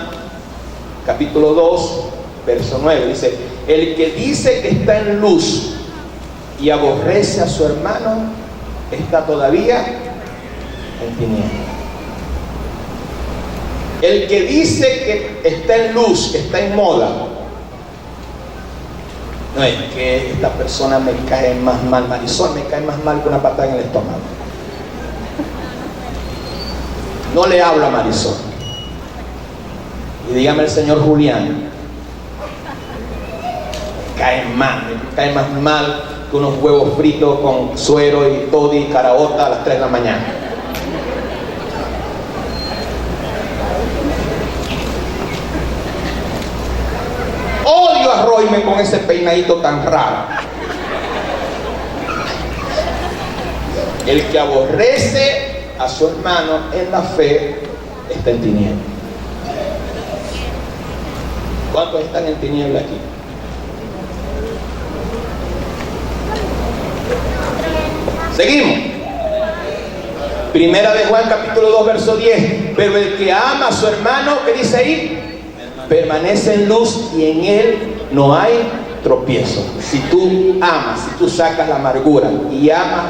capítulo 2, verso 9, dice: el que dice que está en luz y aborrece a su hermano, está todavía en tinieblas. El que dice que está en luz, que está en moda, no es que esta persona me cae más mal, Marisol me cae más mal que una patada en el estómago. No le hablo a Marisol. Y dígame el señor Julián, me cae más mal que unos huevos fritos con suero y toddy y caraota a las 3 de la mañana. Odio a Royme con ese peinadito tan raro. El que aborrece a su hermano en la fe está en tinieblas. ¿Cuántos están en tinieblas aquí? Seguimos. Primera de Juan, capítulo 2, verso 10. Pero el que ama a su hermano, ¿qué dice ahí? Permanece en luz y en él no hay tropiezo. Si tú amas, si tú sacas la amargura y amas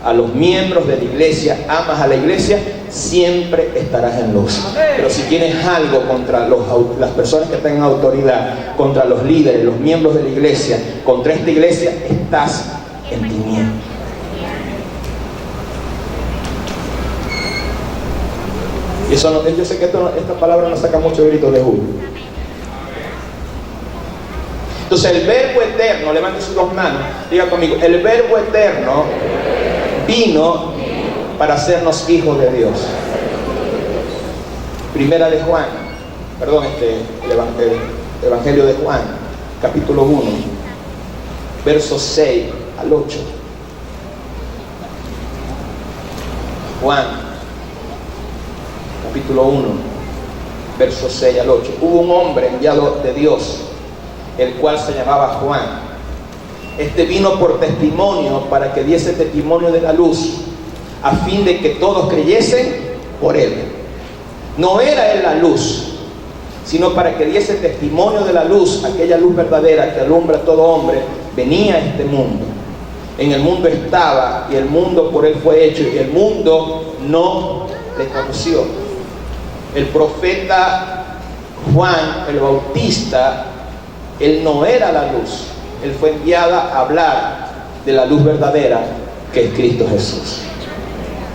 a los miembros de la iglesia, amas a la iglesia, siempre estarás en luz. Pero si tienes algo contra las personas que tengan autoridad, contra los líderes, los miembros de la iglesia, contra esta iglesia, estás en tinieblas. Y eso no, yo sé que esta palabra no saca muchos gritos de júbilo. Entonces el verbo eterno, levante sus dos manos, diga conmigo: el verbo eterno vino para hacernos hijos de Dios. Primera de Juan, el Evangelio de Juan, capítulo 1, versos 6 al 8. Juan, capítulo 1, versos 6 al 8. Hubo un hombre enviado de Dios el cual se llamaba Juan. Este vino por testimonio, para que diese testimonio de la luz, a fin de que todos creyesen por él. No era él la luz, sino para que diese testimonio de la luz, aquella luz verdadera que alumbra a todo hombre. Venía a este mundo. En el mundo estaba, y el mundo por él fue hecho, y el mundo no le conoció. El profeta Juan el Bautista, él no era la luz. Él fue enviada a hablar de la luz verdadera, que es Cristo Jesús.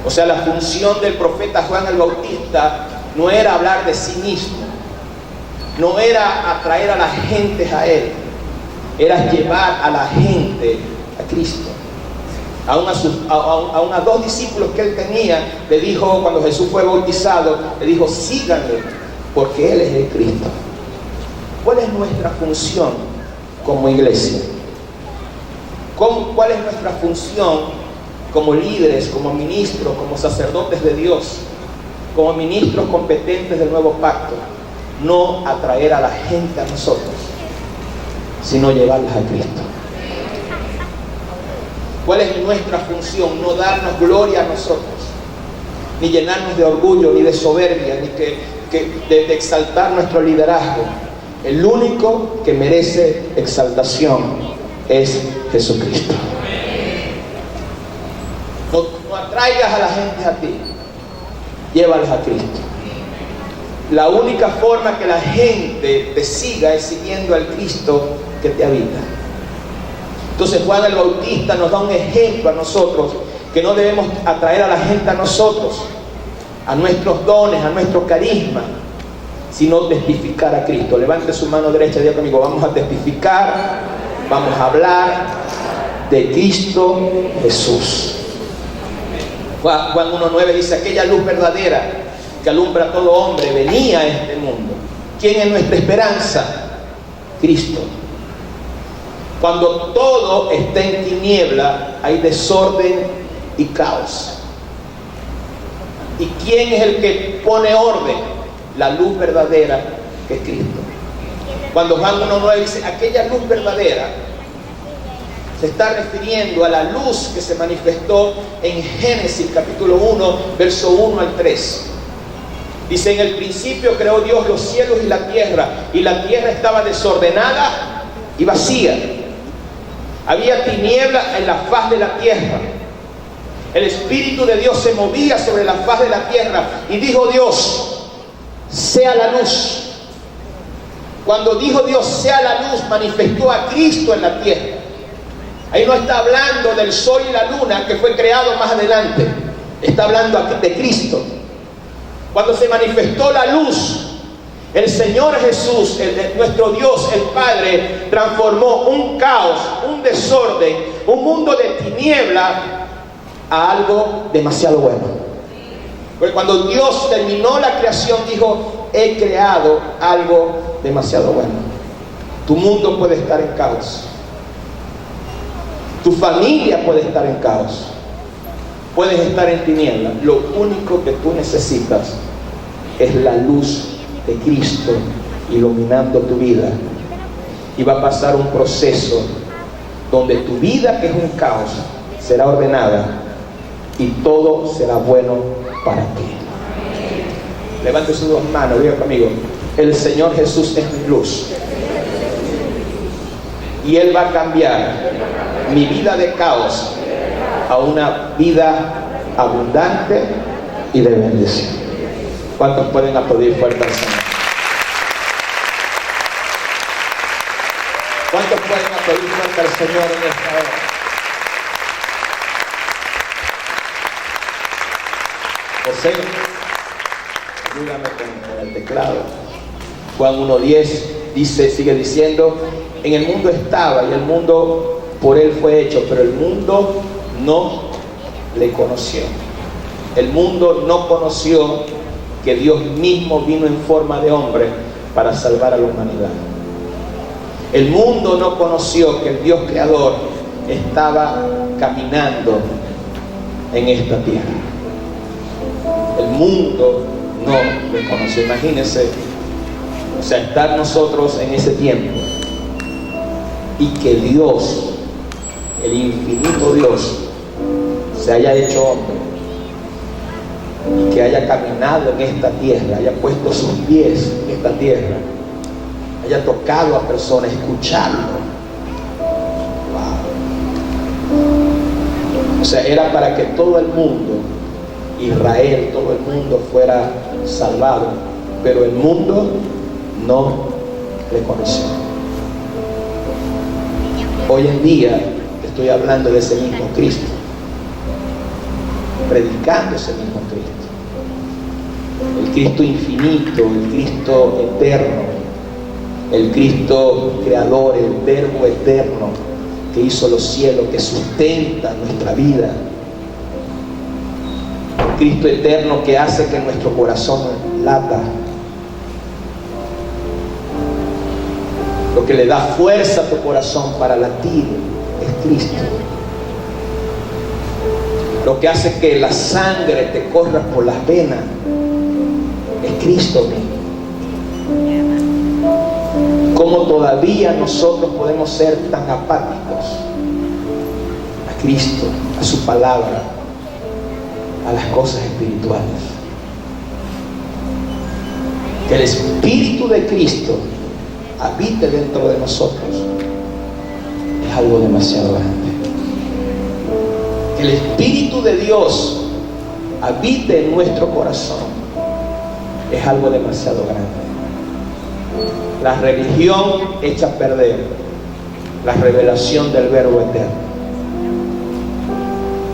O sea, la función del profeta Juan el Bautista no era hablar de sí mismo, no era atraer a la gente a él, era llevar a la gente a Cristo. Aún a dos discípulos que él tenía, le dijo, cuando Jesús fue bautizado, le dijo: síganle, porque él es el Cristo. ¿Cuál es nuestra función como iglesia? ¿Cuál es nuestra función como líderes, como ministros, como sacerdotes de Dios, como ministros competentes del nuevo pacto? No atraer a la gente a nosotros, sino llevarlas a Cristo. ¿Cuál es nuestra función? No darnos gloria a nosotros, ni llenarnos de orgullo, ni de soberbia, ni de exaltar nuestro liderazgo. El único que merece exaltación es Jesucristo. No atraigas a la gente a ti, llévalos a Cristo. La única forma que la gente te siga es siguiendo al Cristo que te habita. Entonces Juan el Bautista nos da un ejemplo a nosotros, que no debemos atraer a la gente a nosotros, a nuestros dones, a nuestro carisma, sino testificar a Cristo. Levante su mano derecha y diga conmigo: vamos a testificar, vamos a hablar de Cristo Jesús. Juan 1:9 dice: aquella luz verdadera que alumbra a todo hombre venía a este mundo. ¿Quién es nuestra esperanza? Cristo. Cuando todo está en tiniebla, hay desorden y caos. ¿Y quién es el que pone orden? La luz verdadera, que es Cristo. Cuando Juan 1:9 dice aquella luz verdadera, se está refiriendo a la luz que se manifestó en Génesis capítulo 1, verso 1 al 3. Dice: en el principio creó Dios los cielos y la tierra estaba desordenada y vacía. Había tiniebla en la faz de la tierra. El Espíritu de Dios se movía sobre la faz de la tierra, y dijo Dios: sea la luz. Cuando dijo Dios sea la luz, manifestó a Cristo en la tierra. Ahí no está hablando del sol y la luna, que fue creado más adelante. Está hablando de Cristo. Cuando se manifestó la luz, el Señor Jesús, nuestro Dios, el Padre, transformó un caos, un desorden, un mundo de tiniebla a algo demasiado bueno. Porque cuando Dios terminó la creación, dijo: he creado algo demasiado bueno. Tu mundo puede estar en caos. Tu familia puede estar en caos. Puedes estar en tinieblas. Lo único que tú necesitas es la luz de Cristo iluminando tu vida. Y va a pasar un proceso donde tu vida, que es un caos, será ordenada y todo será bueno para ti. Levante sus dos manos, diga conmigo: el Señor Jesús es mi luz, y Él va a cambiar mi vida de caos a una vida abundante y de bendición. ¿Cuántos pueden aplaudir fuerte al Señor? ¿Cuántos pueden aplaudir fuerte al Señor en esta hora? José, ayúdame con el teclado. Juan 1:10 dice, sigue diciendo: en el mundo estaba, y el mundo por él fue hecho, pero el mundo no le conoció. El mundo no conoció que Dios mismo vino en forma de hombre para salvar a la humanidad. El mundo no conoció que el Dios creador estaba caminando en esta tierra. El mundo no le conoció. Imagínense, o sea, estar nosotros en ese tiempo y que Dios, el infinito Dios, se haya hecho hombre y que haya caminado en esta tierra, haya puesto sus pies en esta tierra, haya tocado a personas, escucharlo. Wow. O sea, era para que todo el mundo, Israel, todo el mundo fuera salvado, pero el mundo no le conoció. Hoy en día estoy hablando de ese mismo Cristo, predicando ese mismo Cristo, el Cristo infinito, el Cristo eterno, el Cristo creador, el Verbo eterno que hizo los cielos, que sustenta nuestra vida, el Cristo eterno que hace que nuestro corazón lata, lo que le da fuerza a tu corazón para latir es Cristo. Lo que hace que la sangre te corra por las venas es Cristo mismo. ¿Cómo todavía nosotros podemos ser tan apáticos a Cristo, a su palabra, a las cosas espirituales? Que el Espíritu de Cristo habite dentro de nosotros es algo demasiado grande. Que el Espíritu de Dios habite en nuestro corazón es algo demasiado grande. La religión echa a perder la revelación del Verbo eterno,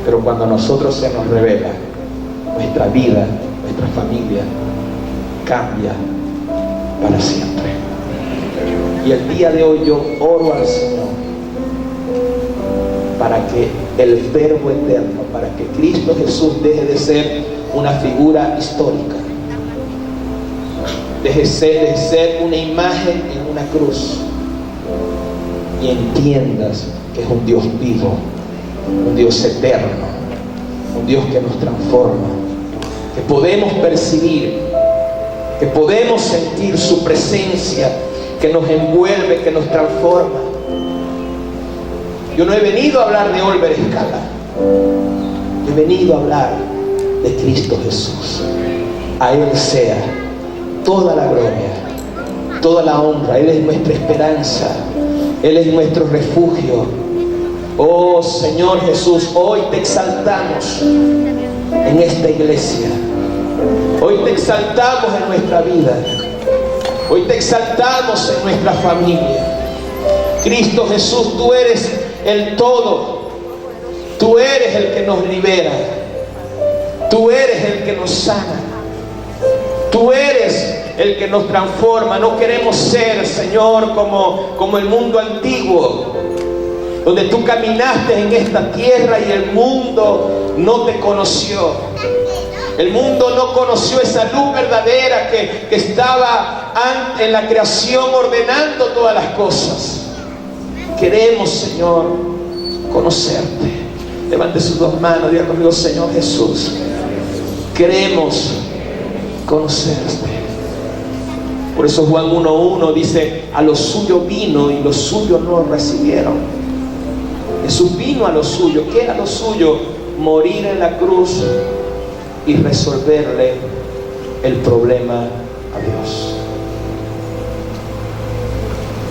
pero cuando a nosotros se nos revela, nuestra vida, nuestra familia cambia para siempre. Y el día de hoy yo oro al Señor para que el Verbo eterno, para que Cristo Jesús deje de ser una figura histórica, deje de ser una imagen en una cruz, y entiendas que es un Dios vivo, un Dios eterno, un Dios que nos transforma, que podemos percibir, que podemos sentir su presencia, que nos envuelve, que nos transforma. Yo no he venido a hablar de Oliver Escala, he venido a hablar de Cristo Jesús. A Él sea toda la gloria, toda la honra. Él es nuestra esperanza, Él es nuestro refugio. Oh Señor Jesús, hoy te exaltamos en esta iglesia, hoy te exaltamos en nuestra vida, hoy te exaltamos en nuestra familia. Cristo Jesús, tú eres el todo, tú eres el que nos libera, tú eres el que nos sana, tú eres el que nos transforma. No queremos ser, Señor, como el mundo antiguo, donde tú caminaste en esta tierra y el mundo no te conoció. El mundo no conoció esa luz verdadera que estaba en la creación ordenando todas las cosas. Queremos, Señor, conocerte. Levante sus dos manos, diga conmigo: Señor Jesús, queremos conocerte. Por eso Juan 1:1 dice: a los suyos vino y los suyos no lo recibieron. Jesús vino a los suyos. ¿Qué era lo suyo? Morir en la cruz y resolverle el problema a Dios.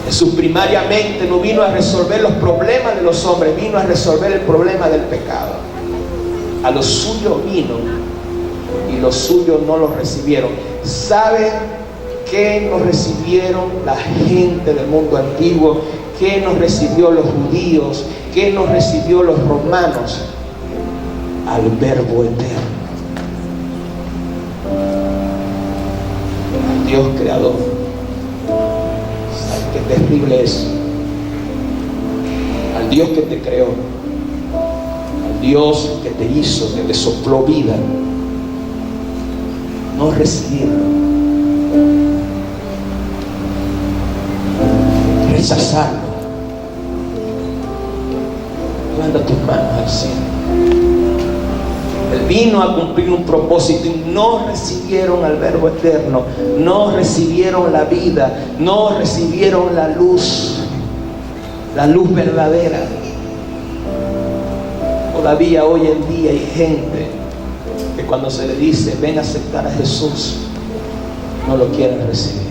Jesús primariamente no vino a resolver los problemas de los hombres, vino a resolver el problema del pecado. A los suyos vino y los suyos no los recibieron. ¿Sabe qué nos recibieron la gente del mundo antiguo? ¿Qué nos recibió los judíos? ¿Qué nos recibió los romanos? Al Verbo eterno, al Dios creador. ¿Sabe qué terrible es? Al Dios que te creó, al Dios que te hizo, que te sopló vida, no recibirlo, rechazarlo. Levanta tus manos al cielo. Él vino a cumplir un propósito y no recibieron al Verbo eterno, no recibieron la vida, no recibieron la luz. la luz verdadera. Todavía hoy en día hay gente que cuando se le dice ven a aceptar a Jesús, no lo quieren recibir.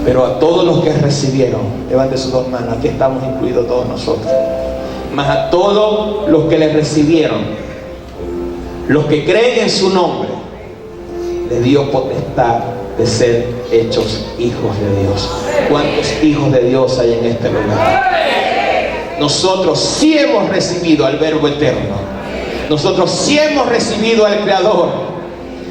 Pero a todos los que recibieron, levante sus dos manos, aquí estamos incluidos todos nosotros, mas a todos los que le recibieron, los que creen en su nombre, le dio potestad de ser hechos hijos de Dios. ¿Cuántos hijos de Dios hay en este lugar? Nosotros sí hemos recibido al Verbo eterno. Nosotros sí hemos recibido al Creador.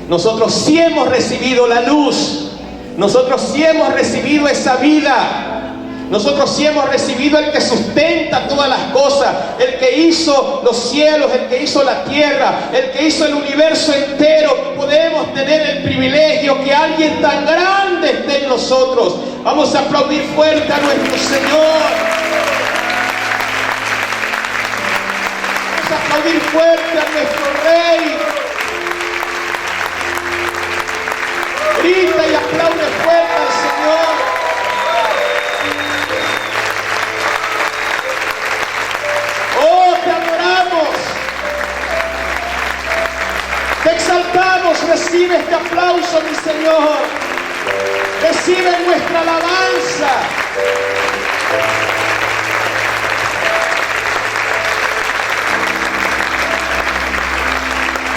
Nosotros sí hemos recibido la luz. Nosotros sí hemos recibido esa vida. Nosotros sí hemos recibido el que sustenta todas las cosas, el que hizo los cielos, el que hizo la tierra, el que hizo el universo entero. Podemos tener el privilegio que alguien tan grande esté en nosotros. Vamos a aplaudir fuerte a nuestro Señor. Vamos a aplaudir fuerte a nuestro Rey. Grita y aplaude fuerte al Señor. Oh, te adoramos, te exaltamos. Recibe este aplauso, mi Señor. Recibe nuestra alabanza.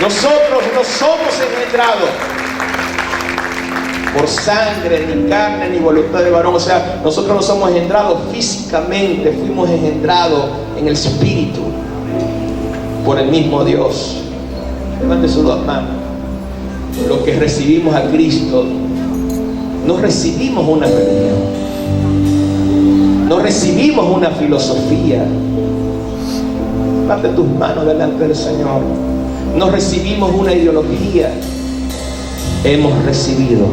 Nosotros no somos engendrados por sangre, ni carne, ni voluntad de varón. O sea, nosotros no somos engendrados físicamente, fuimos engendrados en el Espíritu por el mismo Dios. Levante sus dos manos. Los que recibimos a Cristo, no recibimos una religión, no recibimos una filosofía. Levante tus manos delante del Señor. No recibimos una ideología. Hemos recibido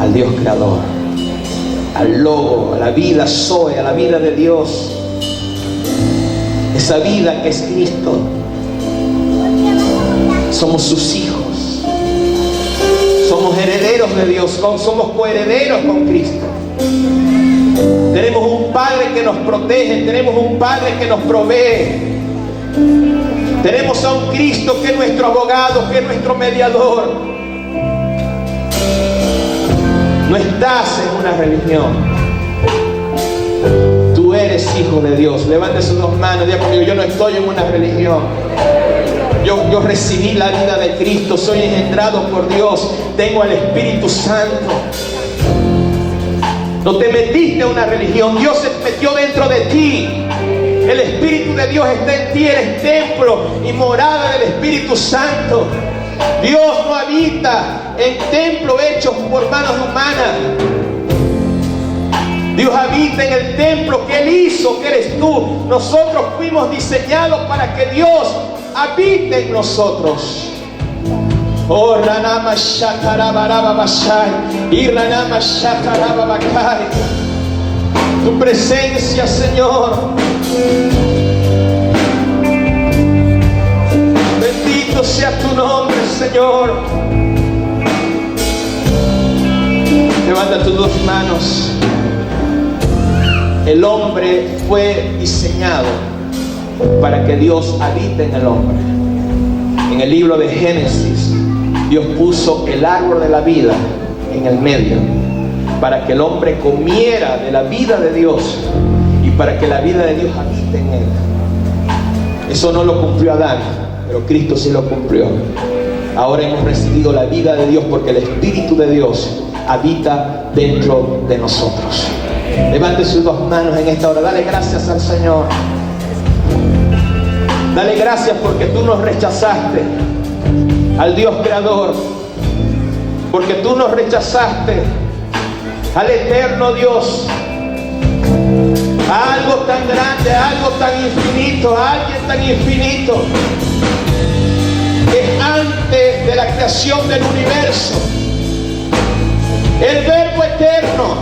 al Dios Creador, al Logo, a la vida Zoe, a la vida de Dios. Esa vida que es Cristo. Somos sus hijos. Somos herederos de Dios. Somos coherederos con Cristo. Tenemos un Padre que nos protege. Tenemos un Padre que nos provee. Tenemos a un Cristo que es nuestro abogado, que es nuestro mediador. No estás en una religión. Tú eres hijo de Dios. Levante sus dos manos. Diga conmigo: yo no estoy en una religión. Yo recibí la vida de Cristo. Soy engendrado por Dios. Tengo al Espíritu Santo. No te metiste en una religión. Dios se metió dentro de ti. El Espíritu de Dios está en ti. Eres templo y morada del Espíritu Santo. Dios no habita en templos hechos por manos humanas. Dios habita en el templo que Él hizo, que eres tú. Nosotros fuimos diseñados para que Dios habite en nosotros. Oh, Ranama Shakarabaraba Bashai y Ranama Shakaraba Bakai. Tu presencia, Señor. Bendito sea tu nombre, Señor. Levanta tus dos manos. El hombre fue diseñado para que Dios habite en el hombre. En el libro de Génesis, Dios puso el árbol de la vida en el medio para que el hombre comiera de la vida de Dios y para que la vida de Dios habite en él. Eso no lo cumplió Adán, pero Cristo sí lo cumplió. Ahora hemos recibido la vida de Dios porque el Espíritu de Dios habita dentro de nosotros. Levante sus dos manos en esta hora. Dale gracias al Señor. Dale gracias porque tú nos rechazaste al Dios Creador, porque tú nos rechazaste al eterno Dios, a algo tan grande, a algo tan infinito, a alguien tan infinito que antes de la creación del universo, el Verbo eterno,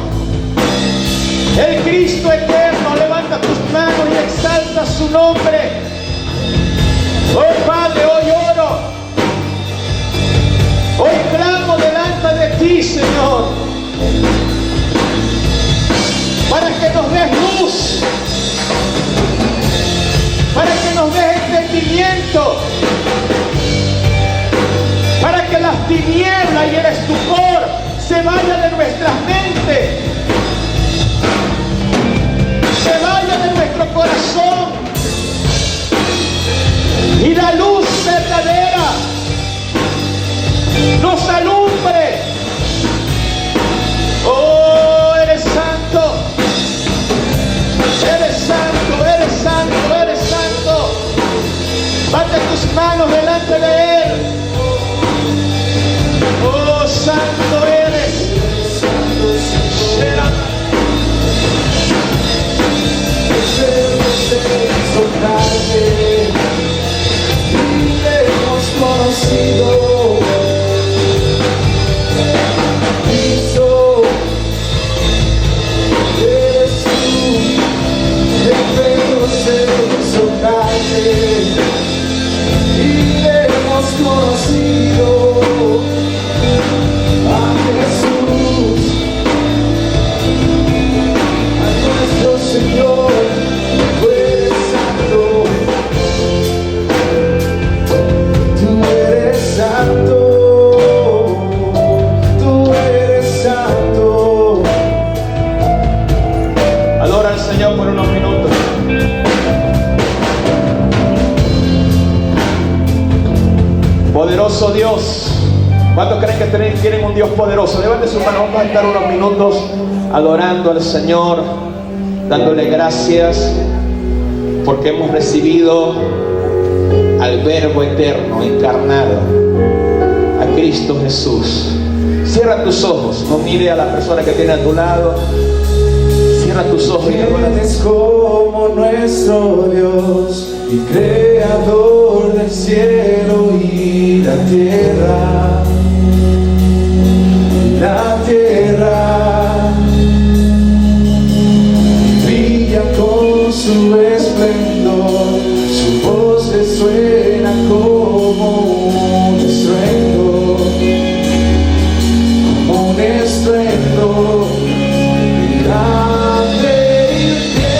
el Cristo eterno. Levanta tus manos y exalta su nombre. Oh Padre, hoy oro, hoy clamo delante de ti, Señor, para que nos des luz, para que nos des entendimiento, para que las tinieblas y el estupor se vayan de nuestras mentes, se vayan de nuestro corazón, y la luz verdadera nos alumbre. Oh, eres santo, eres santo, eres santo, eres santo. Bate tus manos delante de Él. Oh, santo eres. Hemos conocido Cristo, eres tú, el Verbo se hizo carne y hemos conocido a Jesús, a nuestro Señor. Tú eres santo, tú eres santo, tú eres santo. Adora al Señor por unos minutos. Poderoso Dios. ¿Cuántos creen que tienen un Dios poderoso? Levanten sus manos, vamos a estar unos minutos adorando al Señor, dándole gracias porque hemos recibido al Verbo eterno encarnado, a Cristo Jesús. Cierra tus ojos, no mire a la persona que tiene a tu lado. Cierra tus ojos y adora. Eres como nuestro Dios y creador del cielo y la tierra. La tierra brilla con su esplendor, su voz resuena como un estruendo, como un estruendo grande y fiel.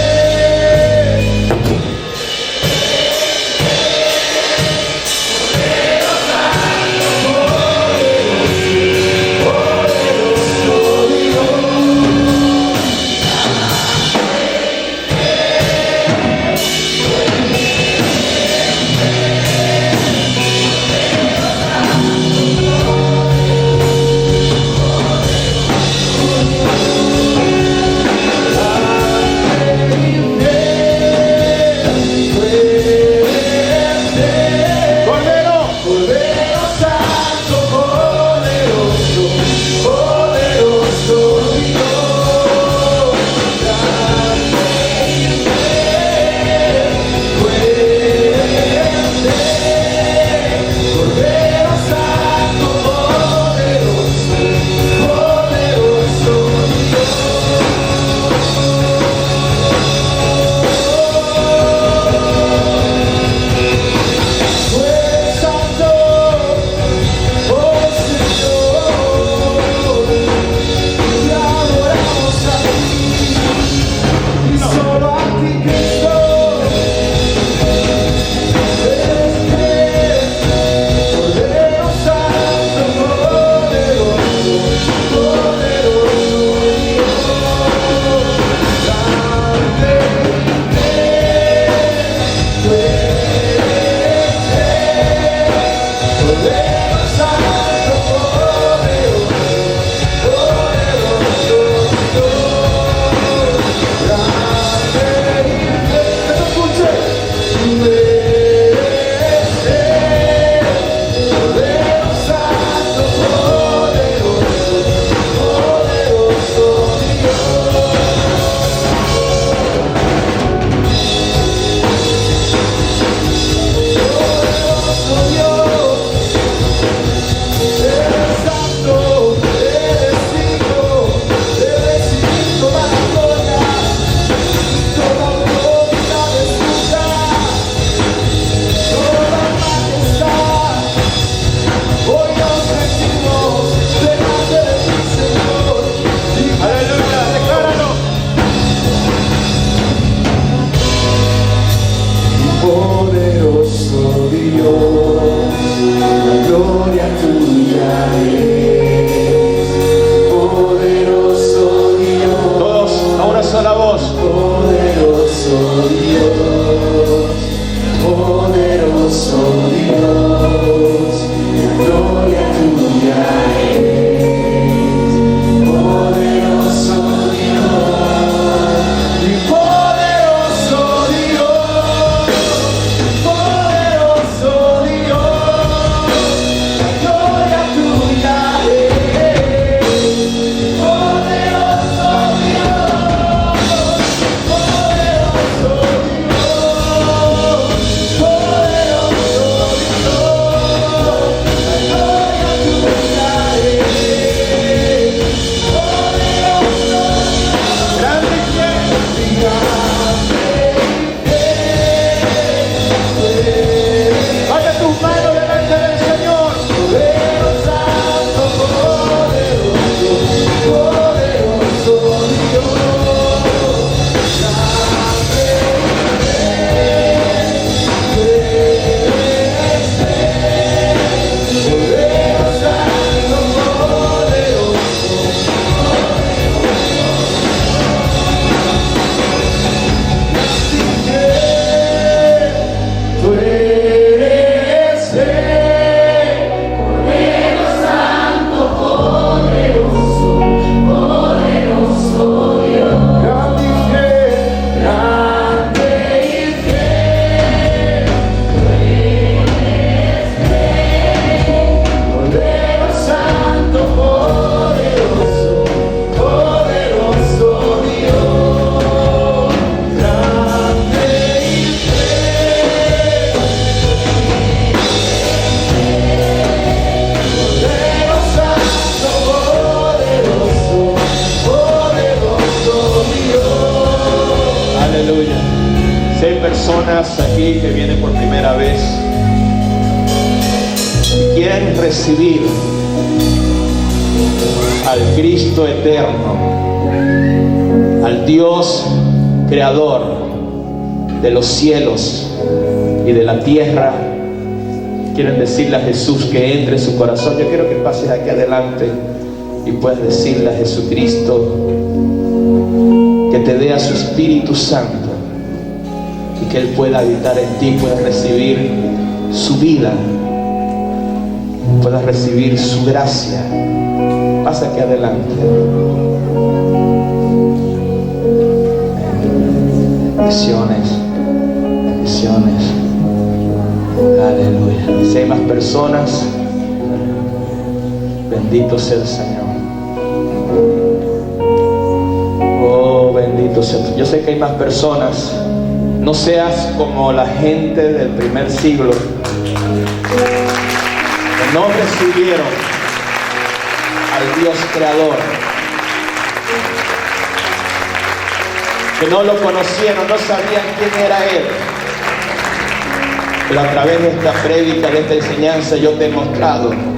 personas aquí que vienen por primera vez y quieren recibir al Cristo eterno, al Dios creador de los cielos y de la tierra, quieren decirle a Jesús que entre en su corazón. Yo quiero que pases aquí adelante y puedas decirle a Jesucristo que te dé a su Espíritu Santo y que Él pueda habitar en ti, puedas recibir su vida, puedas recibir su gracia. Pasa aquí adelante. Bendiciones, bendiciones. Aleluya. Si hay más personas, bendito sea el Señor. Oh, bendito sea. Yo sé que hay más personas. No seas como la gente del primer siglo que no recibieron al Dios creador, que no lo conocieron, no sabían quién era Él. Pero a través de esta prédica, de esta enseñanza, yo te he mostrado